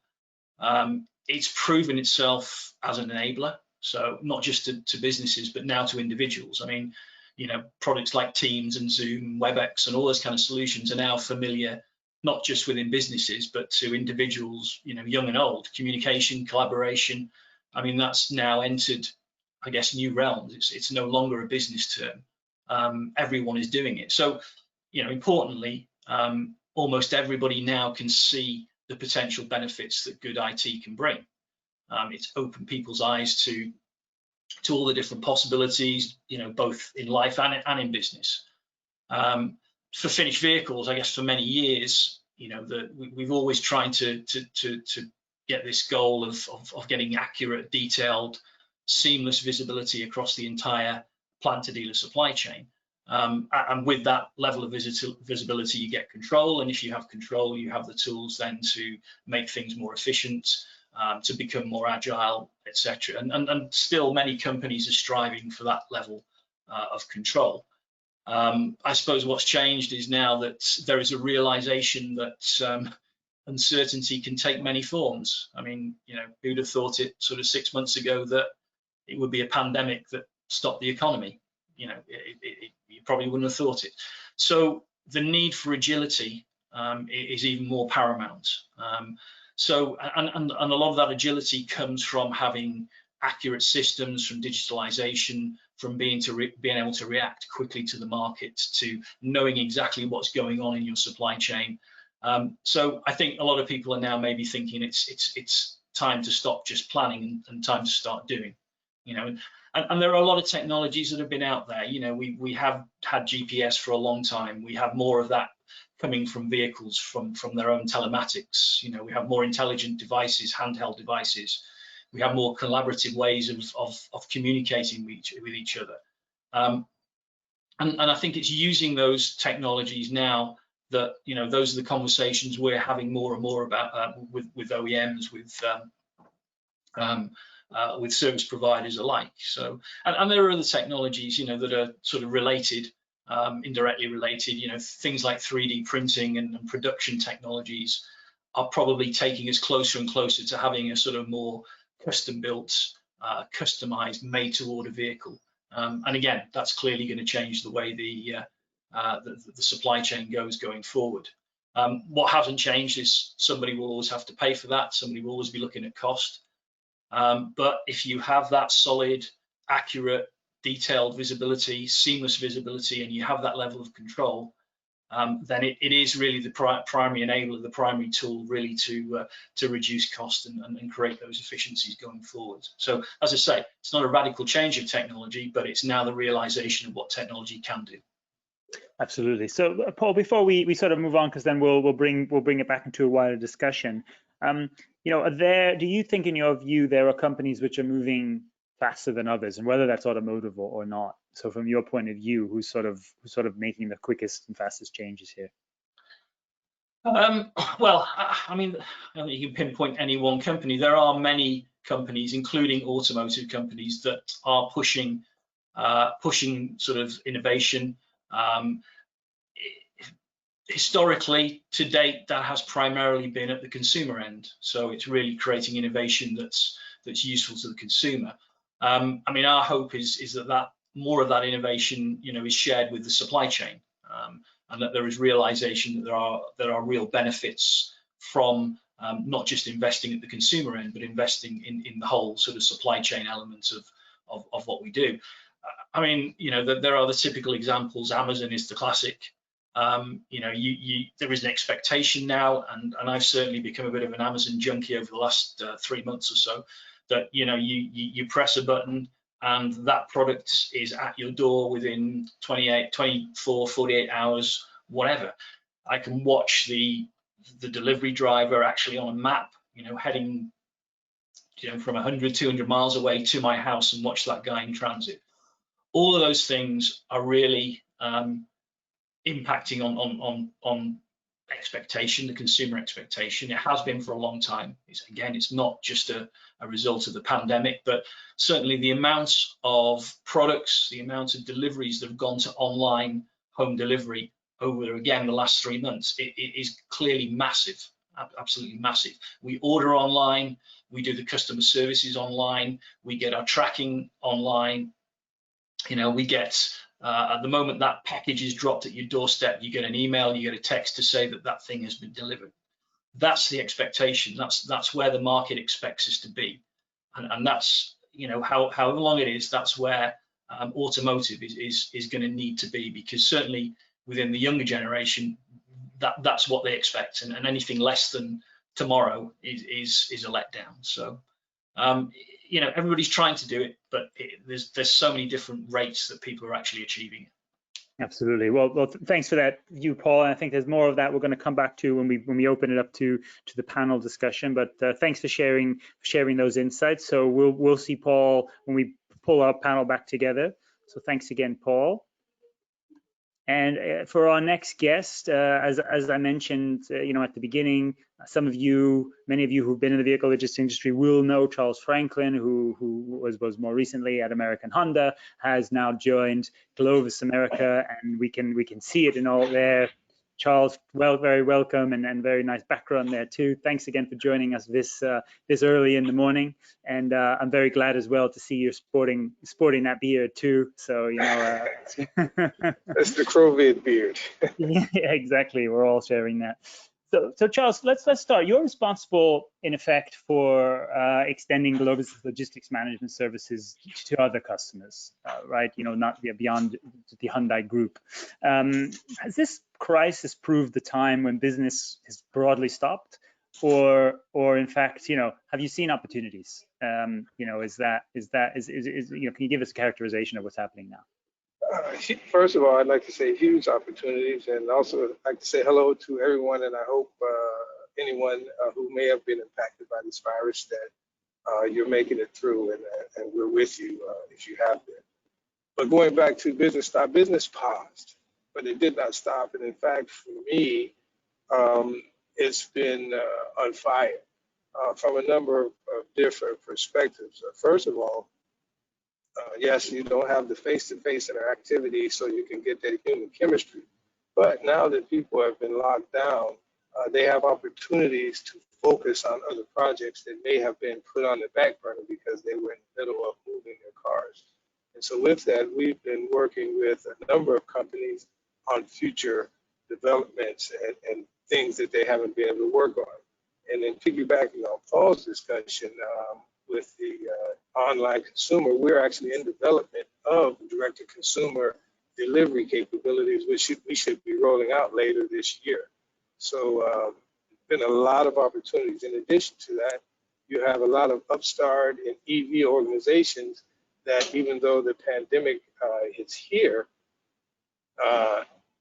It's proven itself as an enabler. So not just to businesses, but now to individuals. I mean, you know, products like Teams and Zoom, WebEx, and all those kind of solutions are now familiar, not just within businesses, but to individuals, you know, young and old. Communication, collaboration. I mean, that's now entered, I guess, new realms. It's no longer a business term. Everyone is doing it. So, you know, importantly, almost everybody now can see the potential benefits that good IT can bring. It's opened people's eyes to all the different possibilities, you know, both in life and in business. For finished vehicles, I guess for many years, you know, we've always tried to get this goal of getting accurate, detailed, seamless visibility across the entire plant to dealer supply chain. And with that level of visibility, you get control. And if you have control, you have the tools then to make things more efficient, to become more agile, etc. And still many companies are striving for that level of control. I suppose what's changed is now that there is a realization that uncertainty can take many forms. I mean, you know, who'd have thought it sort of 6 months ago that it would be a pandemic that stopped the economy? You know, you probably wouldn't have thought it. So the need for agility is even more paramount. So a lot of that agility comes from having accurate systems, from digitalization, from being able to react quickly to the market, to knowing exactly what's going on in your supply chain. So I think a lot of people are now maybe thinking it's time to stop just planning and time to start doing. You know, and there are a lot of technologies that have been out there. You know, we have had GPS for a long time. We have more of that coming from vehicles, from their own telematics. You know, we have more intelligent devices, handheld devices. We have more collaborative ways of communicating with each other. And I think it's using those technologies now that, you know, those are the conversations we're having more and more about with OEMs, with service providers alike. So, and there are other technologies, you know, that are sort of related, indirectly related. You know, things like 3D printing and production technologies are probably taking us closer and closer to having a sort of more custom-built, customized, made-to-order vehicle. And again, that's clearly going to change the way the supply chain goes going forward. What hasn't changed is somebody will always have to pay for that. Somebody will always be looking at cost. But if you have that solid, accurate, detailed visibility, seamless visibility, and you have that level of control, then it is really the primary enabler, the primary tool really to reduce cost and create those efficiencies going forward. So as I say, it's not a radical change of technology, but it's now the realization of what technology can do. Absolutely. So Paul, before we sort of move on, because then we'll bring it back into a wider discussion. You know, do you think, in your view, there are companies which are moving faster than others, and whether that's automotive or not? So from your point of view, who's sort of making the quickest and fastest changes here? Well, I mean, I don't think you can pinpoint any one company. There are many companies, including automotive companies, that are pushing sort of innovation. Historically, to date, that has primarily been at the consumer end. So it's really creating innovation that's useful to the consumer. I mean, our hope is that more of that innovation, you know, is shared with the supply chain, and that there is realization that there are real benefits from not just investing at the consumer end, but investing in the whole sort of supply chain elements of what we do. I mean, you know, there are the typical examples. Amazon is the classic. You know, there is an expectation now, and I've certainly become a bit of an Amazon junkie over the last 3 months or so, that, you know, you press a button and that product is at your door within 24, 48 hours, whatever. I can watch the delivery driver actually on a map, heading, from 100, 200 miles away to my house, and watch that guy in transit. All of those things are really impacting on expectation, the consumer expectation. It has been for a long time. It's not just a result of the pandemic, but certainly the amounts of products, the amount of deliveries that have gone to online home delivery over, again, the last 3 months, it is clearly massive, absolutely massive. We order online, we do the customer services online, we get our tracking online. We get, at the moment that package is dropped at your doorstep, you get an email, you get a text to say that that thing has been delivered. That's the expectation. That's where the market expects us to be, and that's, however long it is, that's where automotive is going to need to be, because certainly within the younger generation, that's what they expect, and anything less than tomorrow is a letdown. So everybody's trying to do it, but there's so many different rates that people are actually achieving it. Absolutely. Well, thanks for that view, Paul. And I think there's more of that we're going to come back to when we open it up to the panel discussion. But thanks for sharing those insights. So we'll see Paul when we pull our panel back together. So thanks again, Paul. And for our next guest, as I mentioned, at the beginning, many of you who've been in the vehicle logistics industry will know Charles Franklin, who was more recently at American Honda, has now joined Glovis America, and we can see it in all there. Charles, very welcome, and very nice background there too. Thanks again for joining us this early in the morning, and I'm very glad as well to see you sporting that beard too. So that's the COVID beard. Yeah, exactly. We're all sharing that. So Charles, let's start. You're responsible, in effect, for extending Glovis logistics management services to other customers, right? Not beyond the Hyundai group. Has this crisis proved the time when business has broadly stopped, or in fact, have you seen opportunities? Can you give us a characterization of what's happening now? First of all, I'd like to say huge opportunities, and also I'd like to say hello to everyone, and I hope anyone who may have been impacted by this virus that you're making it through, and we're with you if you have been. But going back to business stop, business paused, but it did not stop. And in fact, for me, it's been on fire from a number of different perspectives. First of all, yes, you don't have the face-to-face interactivity, so you can get that human chemistry. But now that people have been locked down, they have opportunities to focus on other projects that may have been put on the back burner because they were in the middle of moving their cars. And so with that, we've been working with a number of companies on future developments and things that they haven't been able to work on. And then piggybacking on Paul's discussion, with the online consumer, we're actually in development of direct-to-consumer delivery capabilities, which we should be rolling out later this year. So been a lot of opportunities. In addition to that, you have a lot of upstart and EV organizations that, even though the pandemic is here,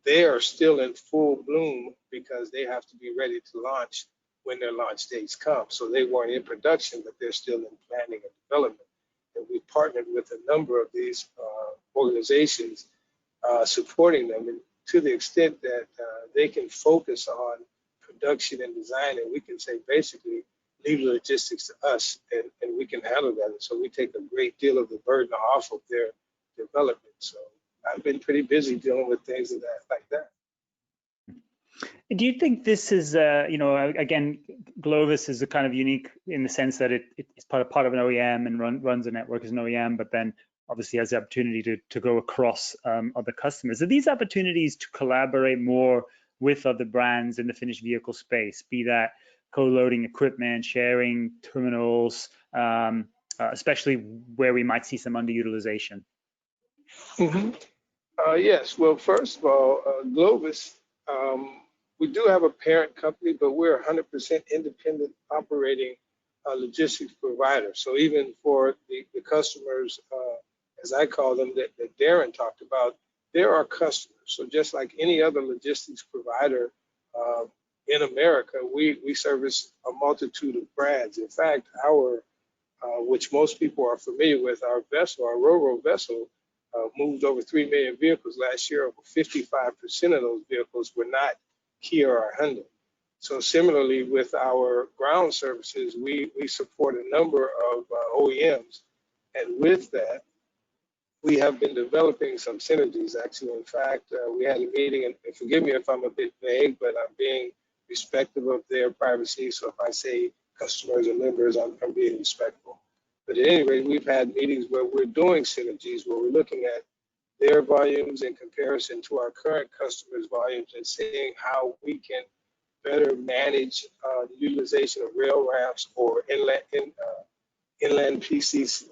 they are still in full bloom because they have to be ready to launch when their launch dates come. So they weren't in production, but they're still in planning and development. And we partnered with a number of these organizations supporting them, and to the extent that they can focus on production and design, and we can say basically leave the logistics to us, and we can handle that. And so we take a great deal of the burden off of their development. So I've been pretty busy dealing with things like that. Do you think this is, again, Glovis is a kind of unique in the sense that it's part of an OEM and runs a network as an OEM, but then obviously has the opportunity to go across other customers. Are these opportunities to collaborate more with other brands in the finished vehicle space, be that co-loading equipment, sharing terminals, especially where we might see some underutilization? Mm-hmm. Yes, well, first of all, Glovis, we do have a parent company, but we're 100% independent operating logistics provider. So even for the customers, as I call them, that Darren talked about, they're our customers. So just like any other logistics provider in America, we service a multitude of brands. In fact, our which most people are familiar with, our vessel, our Ro-Ro vessel, moved over 3 million vehicles last year. Over 55% of those vehicles were not Kia or Hyundai. So similarly, with our ground services, we support a number of OEMs, and with that, we have been developing some synergies. Actually, in fact, we had a meeting, and forgive me if I'm a bit vague, but I'm being respectful of their privacy. So if I say customers or members, I'm being respectful. But at any rate, we've had meetings where we're doing synergies, where we're looking at their volumes in comparison to our current customers' volumes and seeing how we can better manage the utilization of rail ramps or inland PCs,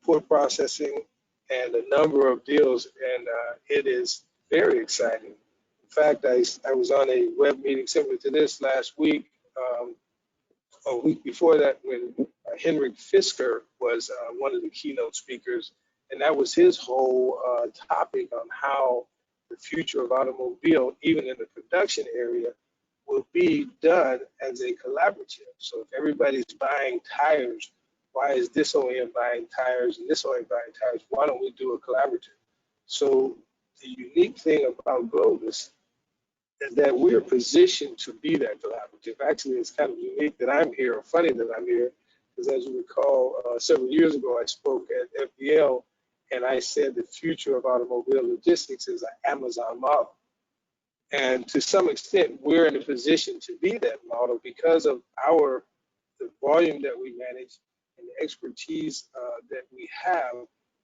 port processing, and a number of deals. And it is very exciting. In fact, I was on a web meeting similar to this last week, a week before that, when Henrik Fisker was one of the keynote speakers, and that was his whole topic on how the future of automobile, even in the production area, will be done as a collaborative. So if everybody's buying tires, why is this OEM buying tires and this OEM buying tires? Why don't we do a collaborative? So the unique thing about Globus is that we're positioned to be that collaborative. Actually, it's kind of unique that I'm here, or funny that I'm here, because as you recall, several years ago, I spoke at FBL, and I said the future of automobile logistics is an Amazon model. And to some extent, we're in a position to be that model because of the volume that we manage and the expertise that we have.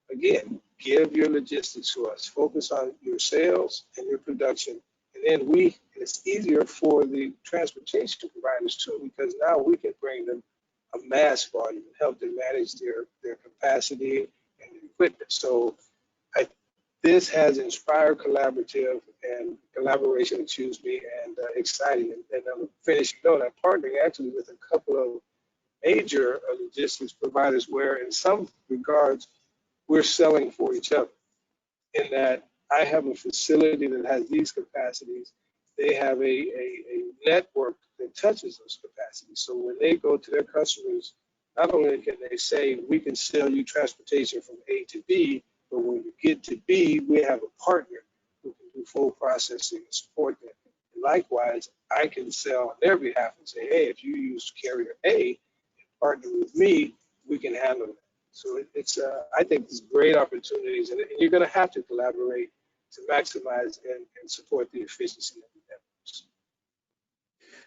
Again, give your logistics to us. Focus on your sales and your production. And then it's easier for the transportation providers too, because now we can bring them a mass volume and help them manage their capacity and their equipment. So this has inspired collaboration, and exciting. And I'm finishing note, I'm partnering actually with a couple of major logistics providers where in some regards, we're selling for each other, in that I have a facility that has these capacities. They have a network that touches those capacities. So when they go to their customers, not only can they say, we can sell you transportation from A to B, but when you get to B, we have a partner who can do full processing and support that. And likewise, I can sell on their behalf and say, hey, if you use carrier A and partner with me, we can handle that. So it's I think there's great opportunities, and you're going to have to collaborate to maximize and support the efficiency of the networks.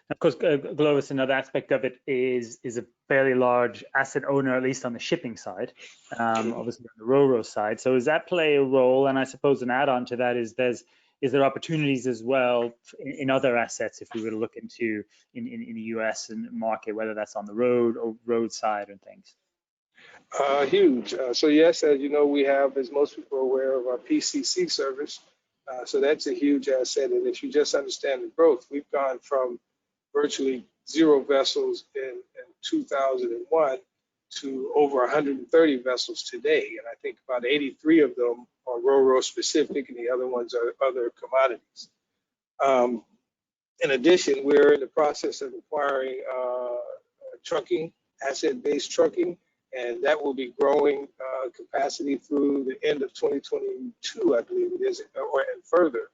Of course, Globus, another aspect of it is a fairly large asset owner, at least on the shipping side, obviously on the Ro-Ro side. So does that play a role? And I suppose an add-on to that is there opportunities as well in other assets if we were to look into in the US and market, whether that's on the road or roadside and things? Huge. So yes, as you know, we have, as most people are aware of, our PCC service. So that's a huge asset. And if you just understand the growth, we've gone from virtually 0 vessels in 2001 to over 130 vessels today. And I think about 83 of them are Ro-Ro specific, and the other ones are other commodities. In addition, we're in the process of acquiring trucking, asset-based trucking, and that will be growing capacity through the end of 2022, I believe it is, and further.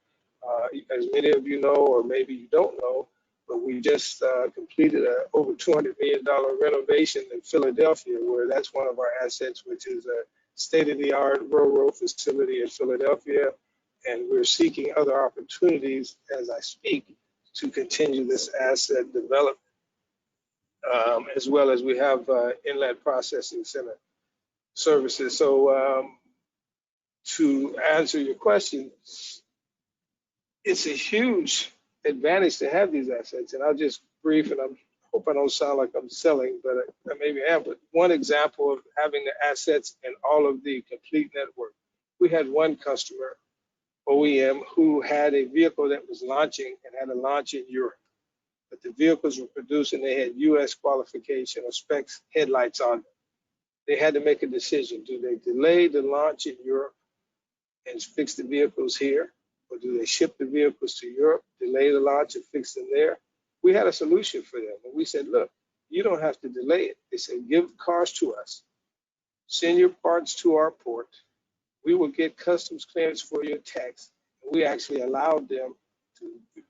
As many of you know, or maybe you don't know, but we just completed a over $200 million renovation in Philadelphia, where that's one of our assets, which is a state-of-the-art Ro-Ro facility in Philadelphia. And we're seeking other opportunities as I speak to continue this asset development, as well as we have inland processing center services. So to answer your question, it's a huge advantage to have these assets. And I'll just brief, and I hope I don't sound like I'm selling, but maybe I am. But one example of having the assets and all of the complete network. We had one customer, OEM, who had a vehicle that was launching and had a launch in Europe. But the vehicles were produced and they had US qualification or specs headlights on them. They had to make a decision. Do they delay the launch in Europe and fix the vehicles here, or do they ship the vehicles to Europe, delay the launch and fix them there? We had a solution for them. And we said, look, you don't have to delay it. They said, give the cars to us, send your parts to our port. We will get customs clearance for your tax. And we actually allowed them to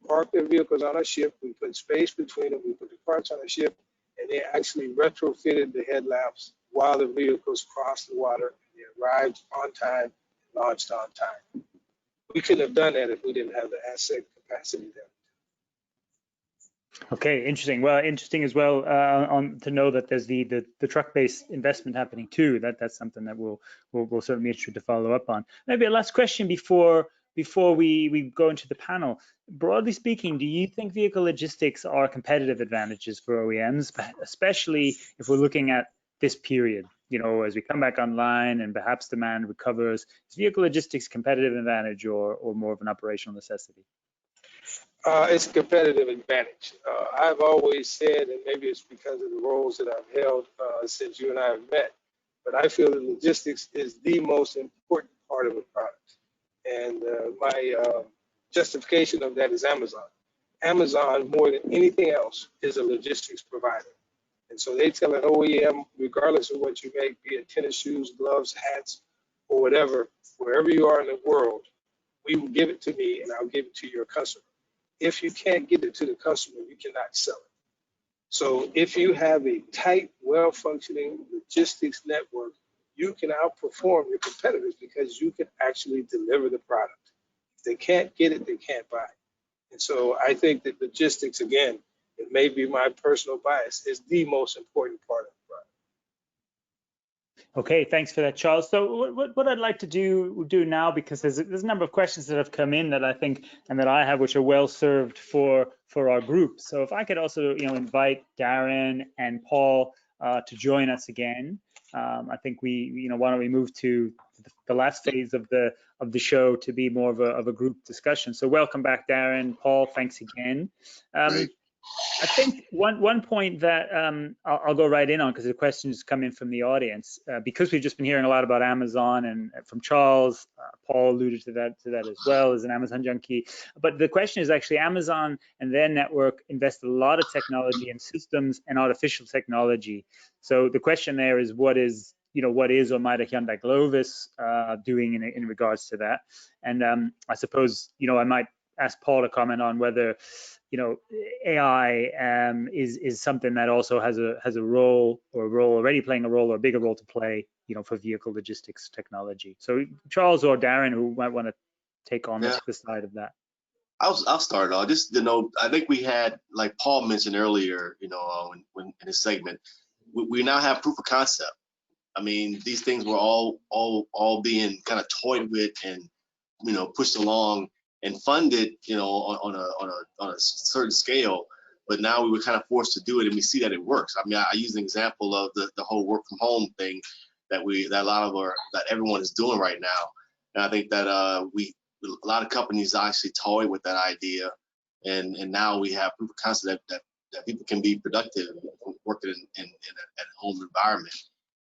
park their vehicles on our ship. We put space between them. We put the parts on our ship, and they actually retrofitted the headlamps while the vehicles crossed the water. And they arrived on time, and launched on time. We couldn't have done that if we didn't have the asset capacity there. Okay, interesting. Well, interesting as well to know that there's the truck-based investment happening too. That's something that we'll certainly be interested to follow up on. Maybe a last question before we go into the panel. Broadly speaking, do you think vehicle logistics are competitive advantages for OEMs, especially if we're looking at this period? You know, as we come back online and perhaps demand recovers, is vehicle logistics competitive advantage or more of an operational necessity? It's a competitive advantage. I've always said, and maybe it's because of the roles that I've held since you and I have met, but I feel that logistics is the most important part of a product. And my justification of that is Amazon. Amazon, more than anything else, is a logistics provider. And so they tell an OEM, regardless of what you make, be it tennis shoes, gloves, hats, or whatever, wherever you are in the world, we will give it to me and I'll give it to your customer. If you can't get it to the customer, you cannot sell it. So if you have a tight, well-functioning logistics network, you can outperform your competitors because you can actually deliver the product. If they can't get it, they can't buy it. And so I think that logistics, again, it may be my personal bias, is the most important part of the product. Okay, thanks for that, Charles. So what I'd like to do now, because there's a number of questions that have come in that I think and that I have, which are well served for our group. So if I could also, invite Darren and Paul to join us again. I think why don't we move to the last phase of the show to be more of a group discussion. So welcome back, Darren, Paul. Thanks again. I think one point that I'll go right in on, because the questions come in from the audience, because we've just been hearing a lot about Amazon and from Charles, Paul alluded to that as well as an Amazon junkie. But the question is actually Amazon and their network invest a lot of technology in systems and artificial technology. So the question there is what is or might a Hyundai Glovis doing in regards to that? And I suppose I might ask Paul to comment on whether AI is something that also has a role already playing a role or a bigger role to play, for vehicle logistics technology. So Charles or Darren, who might want to take on this side of that. I'll start off. Just I think we had, like Paul mentioned earlier, when in his segment, we now have proof of concept. I mean, these things were all being kind of toyed with and pushed along and funded, on a certain scale, but now we were kind of forced to do it, and we see that it works. I mean, I use an example of the whole work from home thing that everyone is doing right now, and I think that a lot of companies actually toy with that idea, and now we have proof of concept that people can be productive working in a home environment.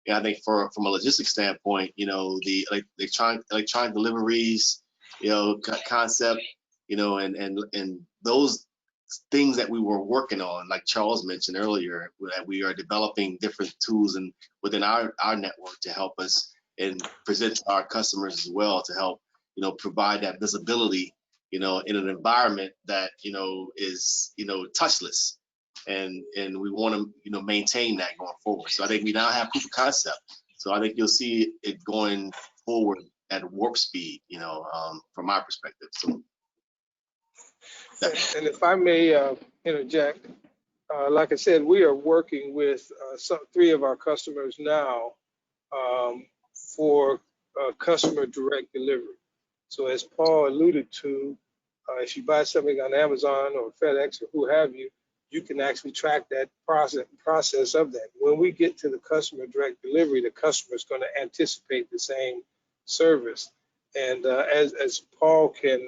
And I think from a logistics standpoint, the electronic deliveries, concept, and those things that we were working on, like Charles mentioned earlier, that we are developing different tools and within our network to help us and present to our customers as well, to help, provide that visibility, in an environment that, is, touchless. And we want to, maintain that going forward. So I think we now have proof of concept. So I think you'll see it going forward at warp speed, from my perspective. So, and if I may interject, like I said, we are working with three of our customers now for customer direct delivery. So as Paul alluded to, if you buy something on Amazon or FedEx or who have you, you can actually track that process of that. When we get to the customer direct delivery, the customer is going to anticipate the same service. And as Paul can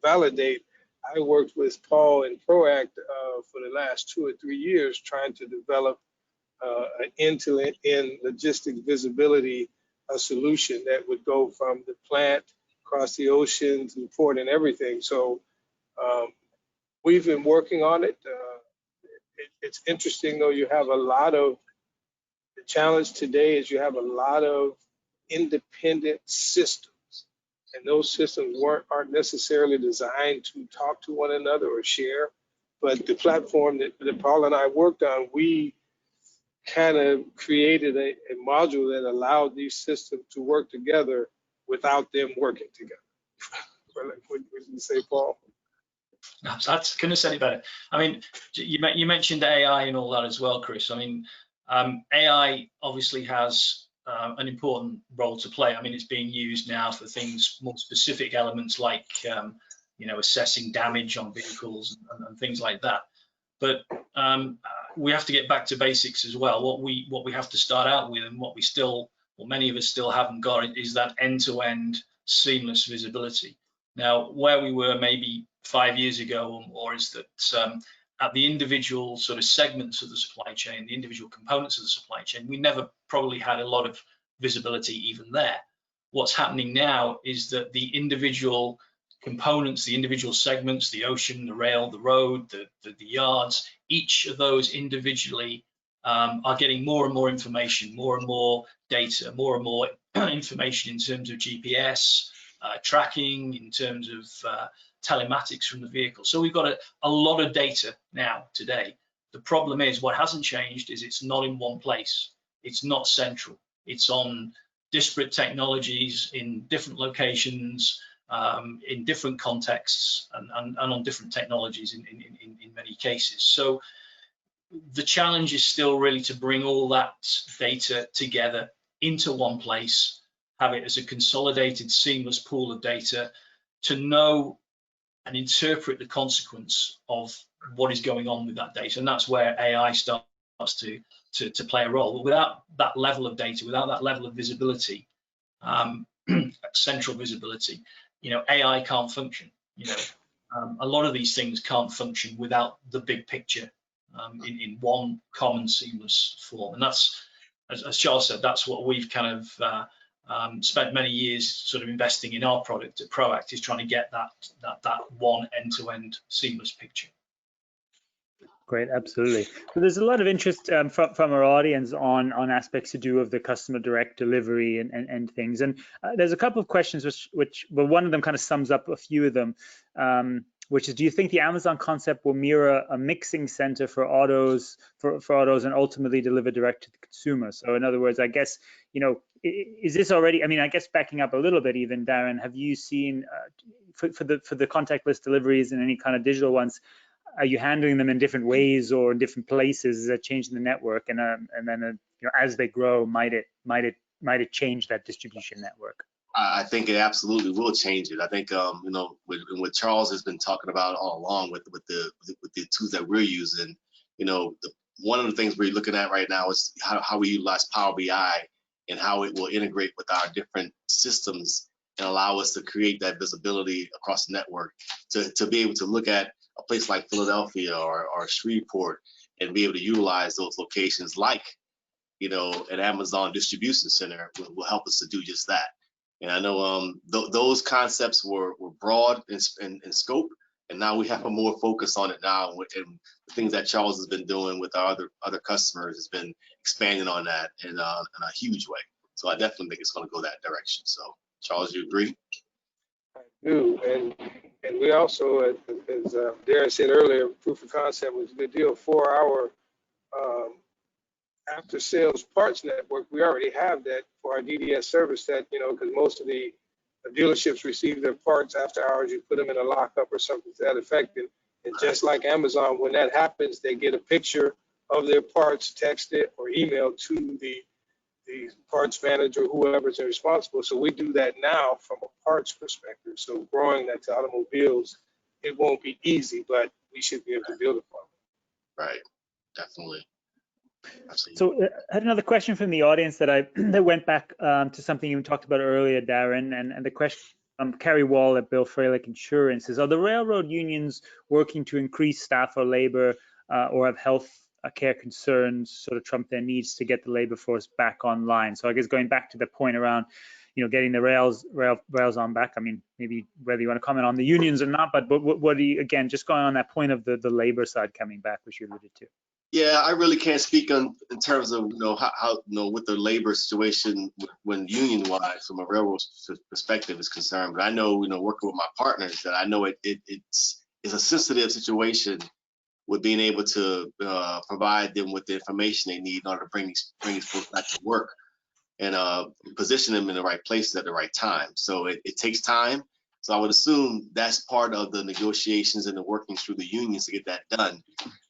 validate, I worked with Paul in ProAct for the last 2 or 3 years trying to develop an end-to-end logistics visibility solution that would go from the plant, across the ocean to the port and everything. So we've been working on it. It's interesting though, you have a lot of, the challenge today is you have a lot of independent systems, and those systems aren't necessarily designed to talk to one another or share. But the platform that Paul and I worked on, we kind of created a module that allowed these systems to work together without them working together. What did you say, Paul? I couldn't have said it better. I mean, you mentioned AI and all that as well, Chris. I mean, AI obviously has an important role to play. I mean, it's being used now for things, more specific elements like, you know, assessing damage on vehicles and things like that. But we have to get back to basics as well. What we have to start out with, and what we still, or many of us still haven't got, is that end-to-end seamless visibility. Now, where we were maybe 5 years ago or is that at the individual sort of segments of the supply chain, the individual components of the supply chain, we never probably had a lot of visibility even there. What's happening now is that the individual components, the individual segments, the ocean, the rail, the road, the yards, each of those individually are getting more and more information, more and more data, more and more information in terms of GPS, tracking, in terms of telematics from the vehicle. So we've got a lot of data now today. The problem is, what hasn't changed is it's not in one place. It's not central. It's on disparate technologies in different locations, in different contexts, and on different technologies in many cases. So the challenge is still really to bring all that data together into one place, have it as a consolidated, seamless pool of data to know and interpret the consequence of what is going on with that data. And that's where AI starts to play a role. But without that level of data, without that level of visibility, central visibility, you know, AI can't function. You know, a lot of these things can't function without the big picture in one common seamless form. And that's, as Charles said, that's what we've kind of spent many years sort of investing in our product at Proact, is trying to get that one end-to-end seamless picture. Great, absolutely. So there's a lot of interest from our audience on aspects to do of the customer direct delivery and things. And there's a couple of questions which well, one of them kind of sums up a few of them, which is, do you think the Amazon concept will mirror a mixing center for autos and ultimately deliver direct to the consumer? So in other words, I guess, you know, is this already, I mean, I guess backing up a little bit even, Darren, have you seen for the contactless deliveries and any kind of digital ones, are you handling them in different ways or in different places? Is that changing the network? And then you know, as they grow, might it change that distribution network? I think it absolutely will change it. I think you know, what Charles has been talking about all along with the tools that we're using, you know, one of the things we're looking at right now is how we utilize Power BI and how it will integrate with our different systems and allow us to create that visibility across the network to be able to look at a place like Philadelphia or Shreveport and be able to utilize those locations like, you know, an Amazon distribution center will help us to do just that. And I know those concepts were broad in scope, and now we have a more focus on it now. And the things that Charles has been doing with our other customers has been expanding on that in a huge way. So I definitely think it's going to go that direction. So Charles, you agree? I do, and we also, as Darren said earlier, proof of concept was a good deal. For our after sales parts network, we already have that for our DDS service, that, you know, because most of the dealerships receive their parts after hours. You put them in a lockup or something to that effect. And just like Amazon, when that happens, they get a picture of their parts, text it or email to the parts manager, whoever's responsible. So we do that now from a parts perspective. So growing that to automobiles, it won't be easy, but we should be able to build upon it. Right, definitely. So I had another question from the audience that went back to something you talked about earlier, Darren, and the question Carrie Wall at Bill Frelick Insurance is, are the railroad unions working to increase staff or labor or have health care concerns sort of trump their needs to get the labor force back online? So I guess going back to the point around, getting the rails on back. I mean, maybe whether you want to comment on the unions or not, but what do you, again, just going on that point of the labor side coming back, which you alluded to. Yeah, I really can't speak on in terms of how with the labor situation when union wise from a railroad perspective is concerned. But I know working with my partners that I know it's a sensitive situation with being able to provide them with the information they need in order to bring these folks back to work and position them in the right places at the right time. So it takes time. So I would assume that's part of the negotiations and the workings through the unions to get that done.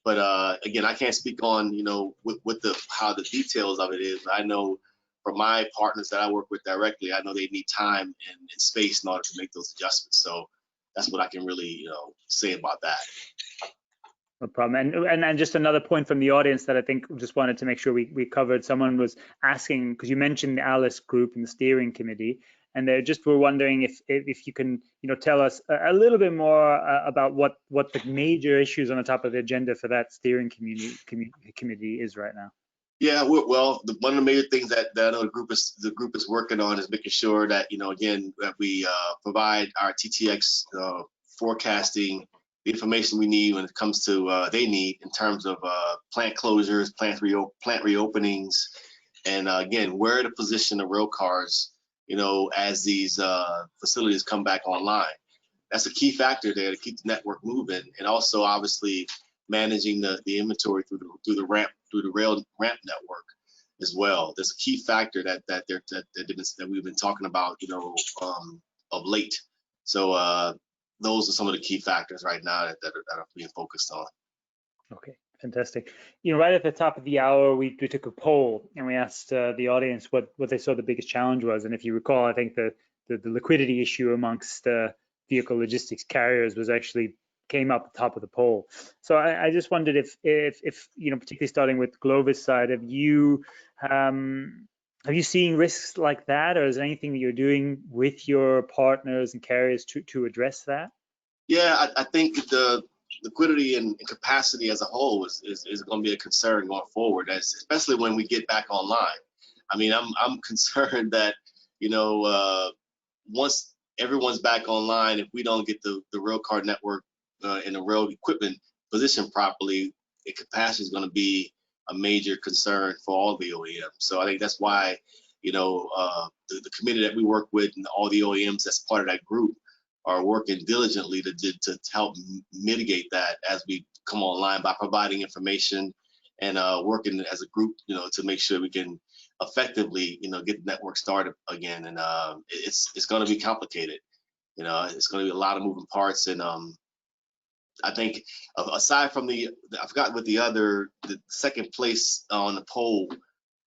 But again, I can't speak on how the details of it is. I know from my partners that I work with directly, I know they need time and space in order to make those adjustments. So that's what I can really say about that. No problem. And just another point from the audience that I think just wanted to make sure we covered. Someone was asking, because you mentioned the ALICE group and the steering committee, and they just were wondering if you can tell us a little bit more about what the major issues on the top of the agenda for that steering committee is right now. Yeah, well, one of the major things that I know the group is working on is making sure that again that we provide our TTX forecasting the information we need when it comes to they need in terms of plant closures, plant reopenings, and again where to position the rail cars as these facilities come back online. That's a key factor there to keep the network moving, and also obviously managing the inventory through the rail ramp network as well. There's a key factor that we've been talking about of late. So those are some of the key factors right now that are being focused on. Okay, fantastic. Right at the top of the hour, we took a poll and we asked the audience what they saw the biggest challenge was. And if you recall, I think the liquidity issue amongst vehicle logistics carriers came up at the top of the poll. So I just wondered if particularly starting with Glovis side, have you seen risks like that, or is there anything that you're doing with your partners and carriers to address that? Yeah, I think the liquidity and capacity as a whole is going to be a concern going forward, especially when we get back online. I mean, I'm concerned that once everyone's back online, if we don't get the rail car network and the rail equipment positioned properly, the capacity is going to be a major concern for all the OEMs. So I think that's why the committee that we work with and all the OEMs that's part of that group are working diligently to help mitigate that as we come online by providing information and working as a group, to make sure we can effectively, get the network started again. And it's going to be complicated. It's going to be a lot of moving parts. And I think aside from I forgot what the second place on the poll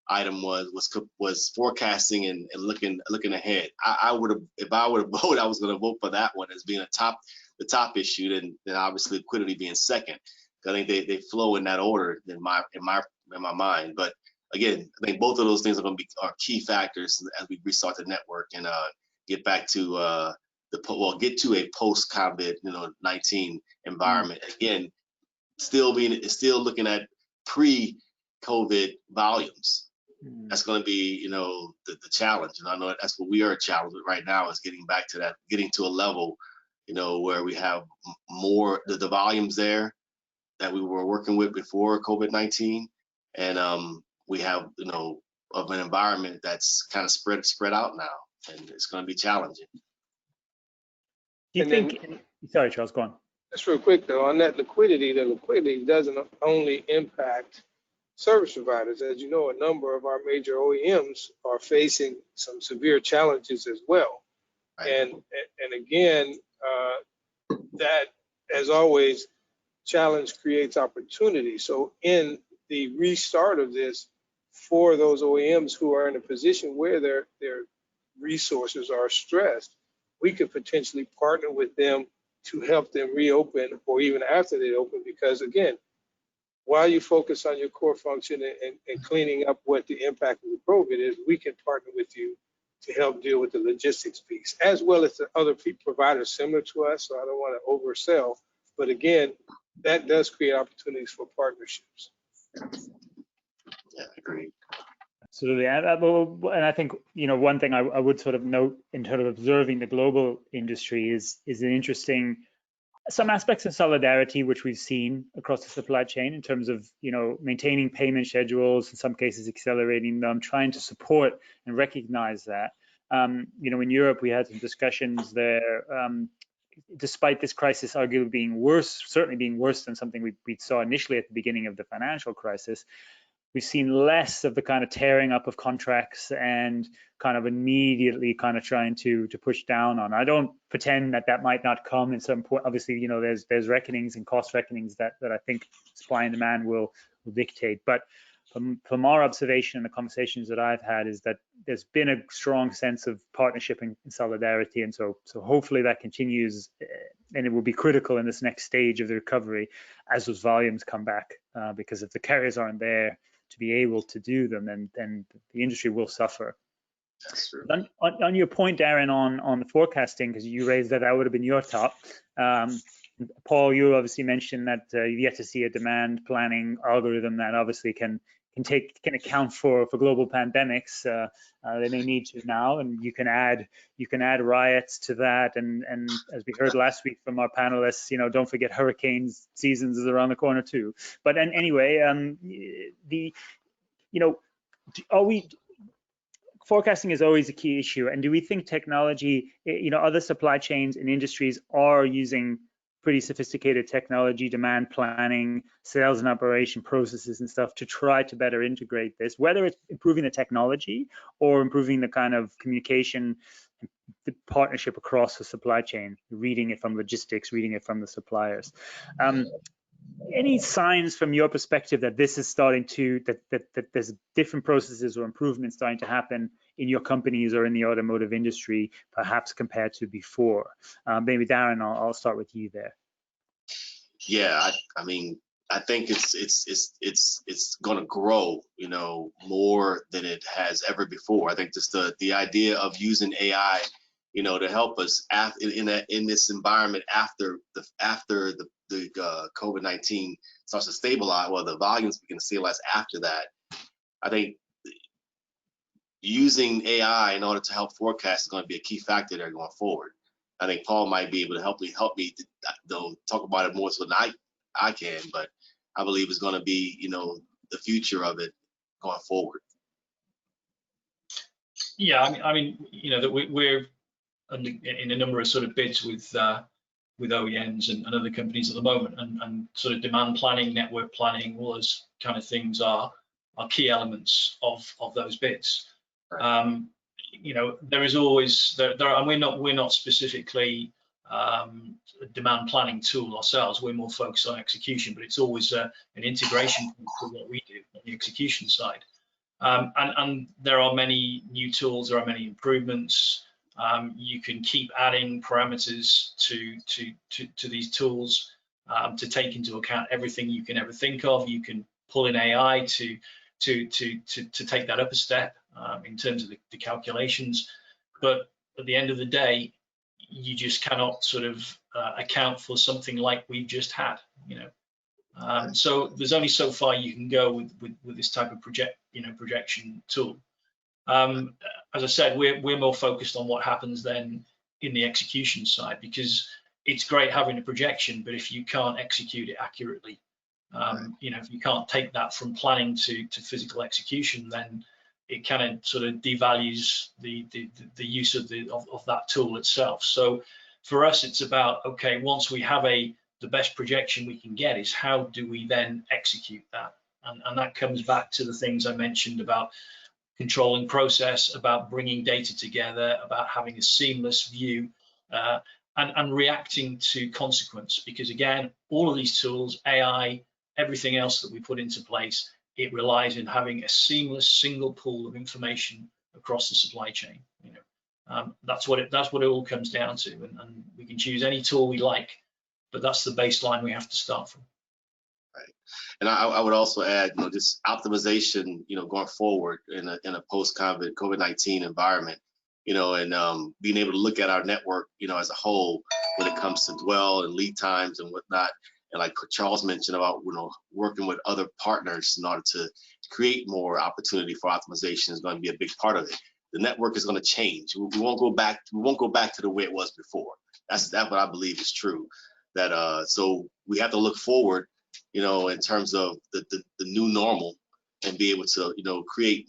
item was forecasting and looking ahead. I would have, if I would have voted, I was going to vote for that one as being the top issue, then obviously liquidity being second. I think they flow in that order in my mind. But again, I think both of those things are key factors as we restart the network and get back to get to a post-COVID-19 environment. Again, still looking at pre-COVID volumes. That's going to be, the challenge. And I know that's what we are challenged with right now, is getting back to that, getting to a level, where we have more the volumes there that we were working with before COVID-19, and we have, of an environment that's kind of spread out now, and it's going to be challenging. Do you think? Sorry, Charles, go on. Just real quick though, on that liquidity, the liquidity doesn't only impact service providers. As you know, a number of our major OEMs are facing some severe challenges as well. Right. And again, that, as always, challenge creates opportunity. So in the restart of this, for those OEMs who are in a position where their resources are stressed, we could potentially partner with them to help them reopen, or even after they open, because again, while you focus on your core function and cleaning up what the impact of the COVID is, we can partner with you to help deal with the logistics piece, as well as the other providers similar to us. So I don't want to oversell, but again, that does create opportunities for partnerships. Yeah, agreed. Absolutely, and I think, you know, one thing I would sort of note in terms of observing the global industry is an interesting, some aspects of solidarity which we've seen across the supply chain in terms of, you know, maintaining payment schedules, in some cases accelerating them, trying to support and recognize that. You know, in Europe we had some discussions there. Despite this crisis arguably being worse, certainly being worse than something we saw initially at the beginning of the financial crisis, we've seen less of the kind of tearing up of contracts and kind of immediately kind of trying to push down on. I don't pretend that that might not come in some point. Obviously, you know, there's reckonings and cost reckonings that I think supply and demand will dictate. But from our observation and the conversations that I've had is that there's been a strong sense of partnership and solidarity, and so hopefully that continues, and it will be critical in this next stage of the recovery as those volumes come back, because if the carriers aren't there to be able to do them, then the industry will suffer. That's true. On your point, Darren, on the forecasting, because you raised that would have been your top. Paul, you obviously mentioned that you've yet to see a demand planning algorithm that obviously can account for global pandemics. They may need to now, and you can add riots to that, and as we heard last week from our panelists, you know, don't forget hurricanes seasons is around the corner too. But anyway, you know, forecasting is always a key issue, and do we think technology, you know, other supply chains and industries are using pretty sophisticated technology, demand planning, sales and operation processes and stuff to try to better integrate this, whether it's improving the technology or improving the kind of communication, the partnership across the supply chain, reading it from logistics, reading it from the suppliers. Any signs from your perspective that this is starting to, that there's different processes or improvements starting to happen in your companies or in the automotive industry, perhaps compared to before? Maybe Darren, I'll start with you there. Yeah, I mean, I think it's going to grow, you know, more than it has ever before. I think just the idea of using AI, you know, to help us in this environment after the COVID-19 starts to stabilize, well, the volumes begin to stabilize after that. I think using AI in order to help forecast is going to be a key factor there going forward. I think Paul might be able to help me though, talk about it more so than I can, but I believe it's going to be, you know, the future of it going forward. Yeah, I mean, you know, that we're in a number of sort of bids with OEMs and other companies at the moment, and sort of demand planning, network planning, all those kind of things are key elements of those bids. Right. You know, there is always and we're not specifically a demand planning tool ourselves. We're more focused on execution, but it's always an integration for what we do on the execution side. And there are many new tools, there are many improvements. You can keep adding parameters to these tools to take into account everything you can ever think of. You can pull in AI to take that up a step in terms of the calculations. But at the end of the day, you just cannot sort of account for something like we've just had, you know. So there's only so far you can go with this type of projection tool. As I said, we're more focused on what happens then in the execution side, because it's great having a projection, but if you can't execute it accurately, you know, if you can't take that from planning to physical execution, then it kind of sort of devalues the use of that tool itself. So for us, it's about, okay, once we have the best projection we can get, is how do we then execute that? And that comes back to the things I mentioned about controlling process, about bringing data together, about having a seamless view, and reacting to consequence. Because again, all of these tools, AI, everything else that we put into place, it relies on having a seamless single pool of information across the supply chain. You know, that's what it all comes down to. And we can choose any tool we like, but that's the baseline we have to start from. Right. And I would also add, you know, just optimization, you know, going forward in a post-COVID-19 environment, you know, and being able to look at our network, you know, as a whole when it comes to dwell and lead times and whatnot, And like Charles mentioned about, working with other partners in order to create more opportunity for optimization is going to be a big part of it. The network is going to change. We won't go back. We won't go back to the way it was before. That's what I believe is true. That so we have to look forward, in terms of the new normal, and be able to, create,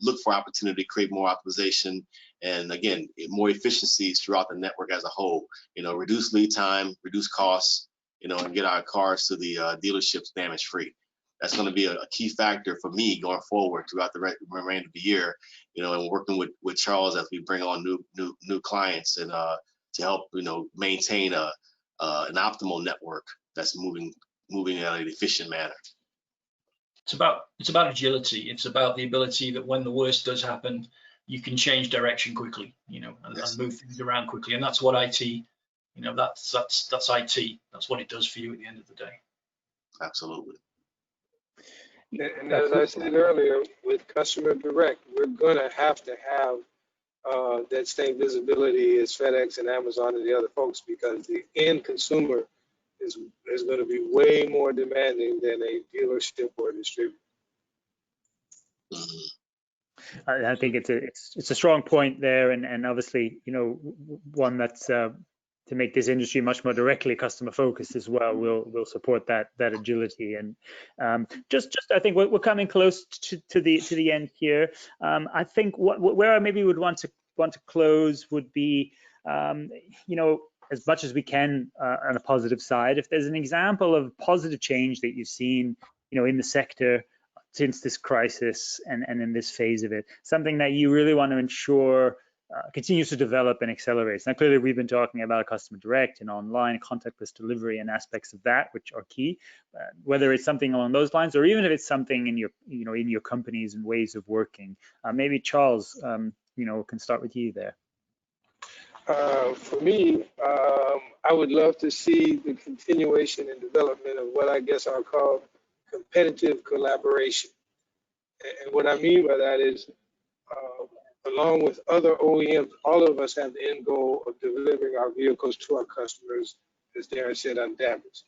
look for opportunity, create more optimization, and again, more efficiencies throughout the network as a whole. Reduce lead time, reduce costs, and get our cars to the dealerships damage free. That's going to be a key factor for me going forward throughout the remainder of the year. And working with Charles as we bring on new clients, and to help maintain an optimal network that's moving in an efficient manner. It's about agility. It's about the ability that when the worst does happen, you can change direction quickly, and move things around quickly. And that's what IT, that's IT. That's what it does for you at the end of the day. Absolutely. And as I said earlier, with customer direct, we're going to have that same visibility as FedEx and Amazon and the other folks, because the end consumer is going to be way more demanding than a dealership or a distributor. I think it's a strong point there, and obviously, one that's to make this industry much more directly customer focused as well. We'll support that agility. And just I think we're coming close to the end here. I think where I maybe would want to close would be, as much as we can on a positive side, if there's an example of positive change that you've seen, in the sector since this crisis and in this phase of it, something that you really want to ensure continues to develop and accelerates. Now, clearly, we've been talking about customer direct and online contactless delivery and aspects of that, which are key. Whether it's something along those lines, or even if it's something in your, in your companies and ways of working. Maybe Charles, can start with you there. For me, I would love to see the continuation and development of what I guess I'll call competitive collaboration. And what I mean by that is, along with other OEMs, all of us have the end goal of delivering our vehicles to our customers, as Darren said, undamaged.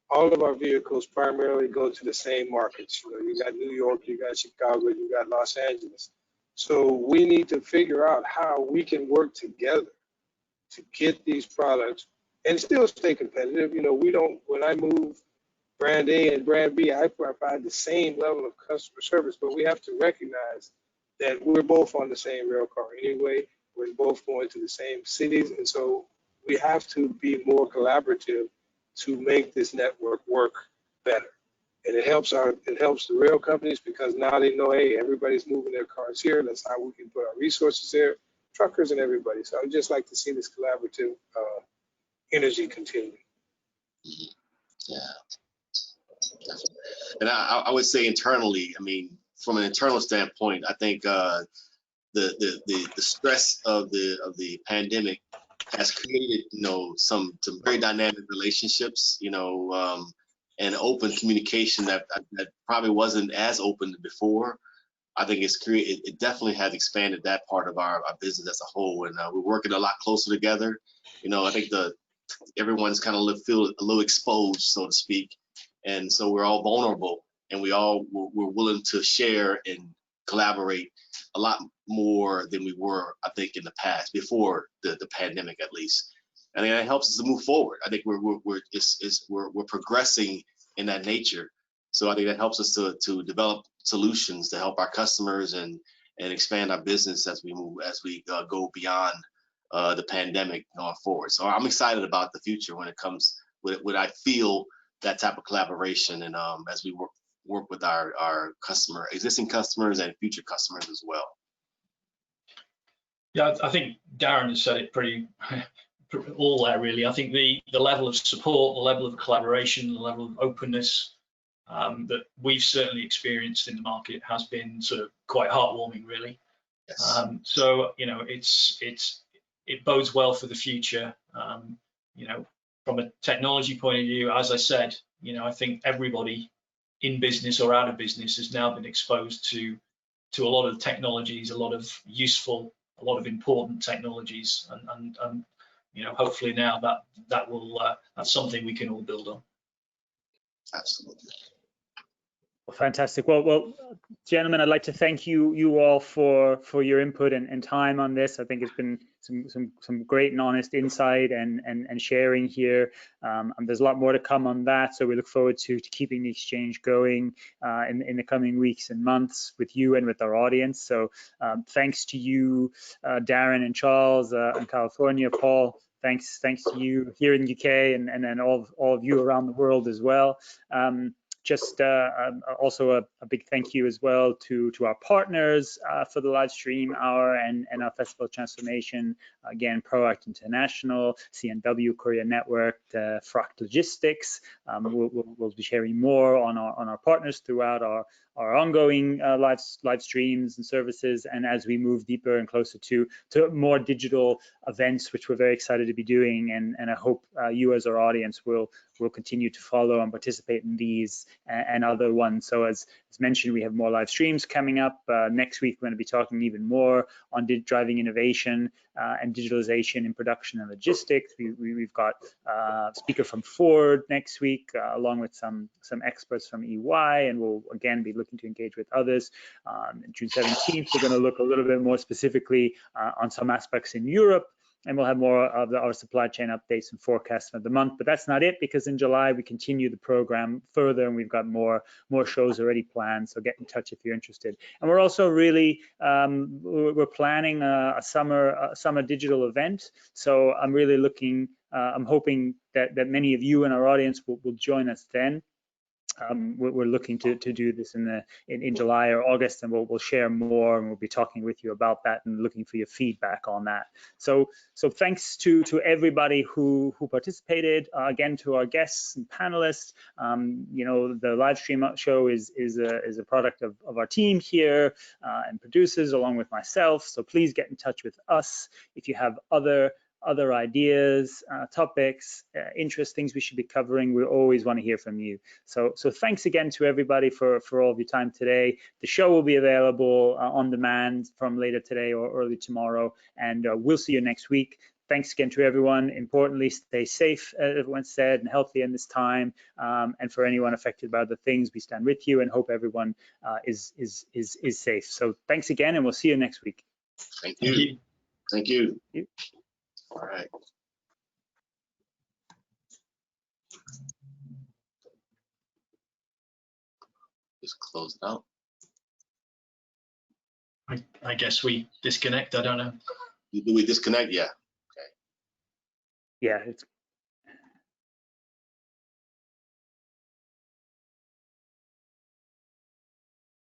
All of our vehicles primarily go to the same markets. You got New York, you got Chicago, you got Los Angeles. So we need to figure out how we can work together to get these products and still stay competitive. When I move brand A and brand B, I provide the same level of customer service, but we have to recognize that we're both on the same rail car anyway. We're both going to the same cities, and so we have to be more collaborative to make this network work better. And it helps the rail companies, because now they know, hey, everybody's moving their cars here. That's how we can put our resources there, truckers and everybody. So I'd just like to see this collaborative energy continue. Yeah. And I would say internally, from an internal standpoint, I think the stress of the pandemic has created, some very dynamic relationships, and open communication that probably wasn't as open before. I think it definitely has expanded that part of our business as a whole, and we're working a lot closer together. I think everyone's kind of feel a little exposed, so to speak, and so we're all vulnerable, and we're willing to share and collaborate a lot more than we were, I think, in the past, before the pandemic, at least. I think that helps us to move forward. I think we're progressing in that nature. So I think that helps us to develop solutions to help our customers and expand our business as we go beyond the pandemic going forward. So I'm excited about the future when it comes with I feel that type of collaboration, and as we work with our existing customers and future customers as well. Yeah, I think Darren has said it pretty all there, really. I think the level of support, the level of collaboration, the level of openness that we've certainly experienced in the market has been sort of quite heartwarming, really. Yes. So it bodes well for the future. From a technology point of view, as I said, I think everybody in business or out of business has now been exposed to a lot of technologies, a lot of useful, a lot of important technologies, and hopefully now that's something we can all build on. Absolutely. Well, fantastic. Well, gentlemen, I'd like to thank you all for your input and time on this. I think it's been some great and honest insight and sharing here. And there's a lot more to come on that. So we look forward to keeping the exchange going in the coming weeks and months with you and with our audience. So thanks to you, Darren and Charles in California, Paul. Thanks to you here in the UK and then all of you around the world as well. Just also a big thank you as well to our partners for the live stream hour and our festival transformation. Again, ProAct International, CNW Korea Network, Fracht Logistics. We'll be sharing more on our partners throughout our ongoing live streams and services, and as we move deeper and closer to more digital events, which we're very excited to be doing, and I hope you as our audience will continue to follow and participate in these and other ones. So as mentioned, we have more live streams coming up. Next week, we're going to be talking even more on driving innovation and digitalization in production and logistics. We've got a speaker from Ford next week, along with some experts from EY, and we'll again be looking to engage with others. June 17th, we're going to look a little bit more specifically on some aspects in Europe, and we'll have more of our supply chain updates and forecasts for the month. But that's not it, because in July we continue the program further, and we've got more shows already planned. So get in touch if you're interested. And we're also really we're planning a summer digital event. So I'm really looking. I'm hoping that many of you in our audience will join us then. We're looking to do this in July or August, and we'll share more, and we'll be talking with you about that and looking for your feedback on that. So thanks to everybody who participated. Again, to our guests and panelists. You know, the live stream show is a product of our team here and producers, along with myself. So please get in touch with us if you have other ideas, topics, interest, things we should be covering. We always want to hear from you. So thanks again to everybody for all of your time today. The show will be available on demand from later today or early tomorrow, and we'll see you next week. Thanks again to everyone. Importantly, stay safe, as everyone said, and healthy in this time. And for anyone affected by other things, we stand with you and hope everyone is safe. So thanks again, and we'll see you next week. Thank you. Thank you. Thank you. All right. Just close it out. I guess we disconnect. I don't know. Do we disconnect? Yeah. Okay. Yeah, it's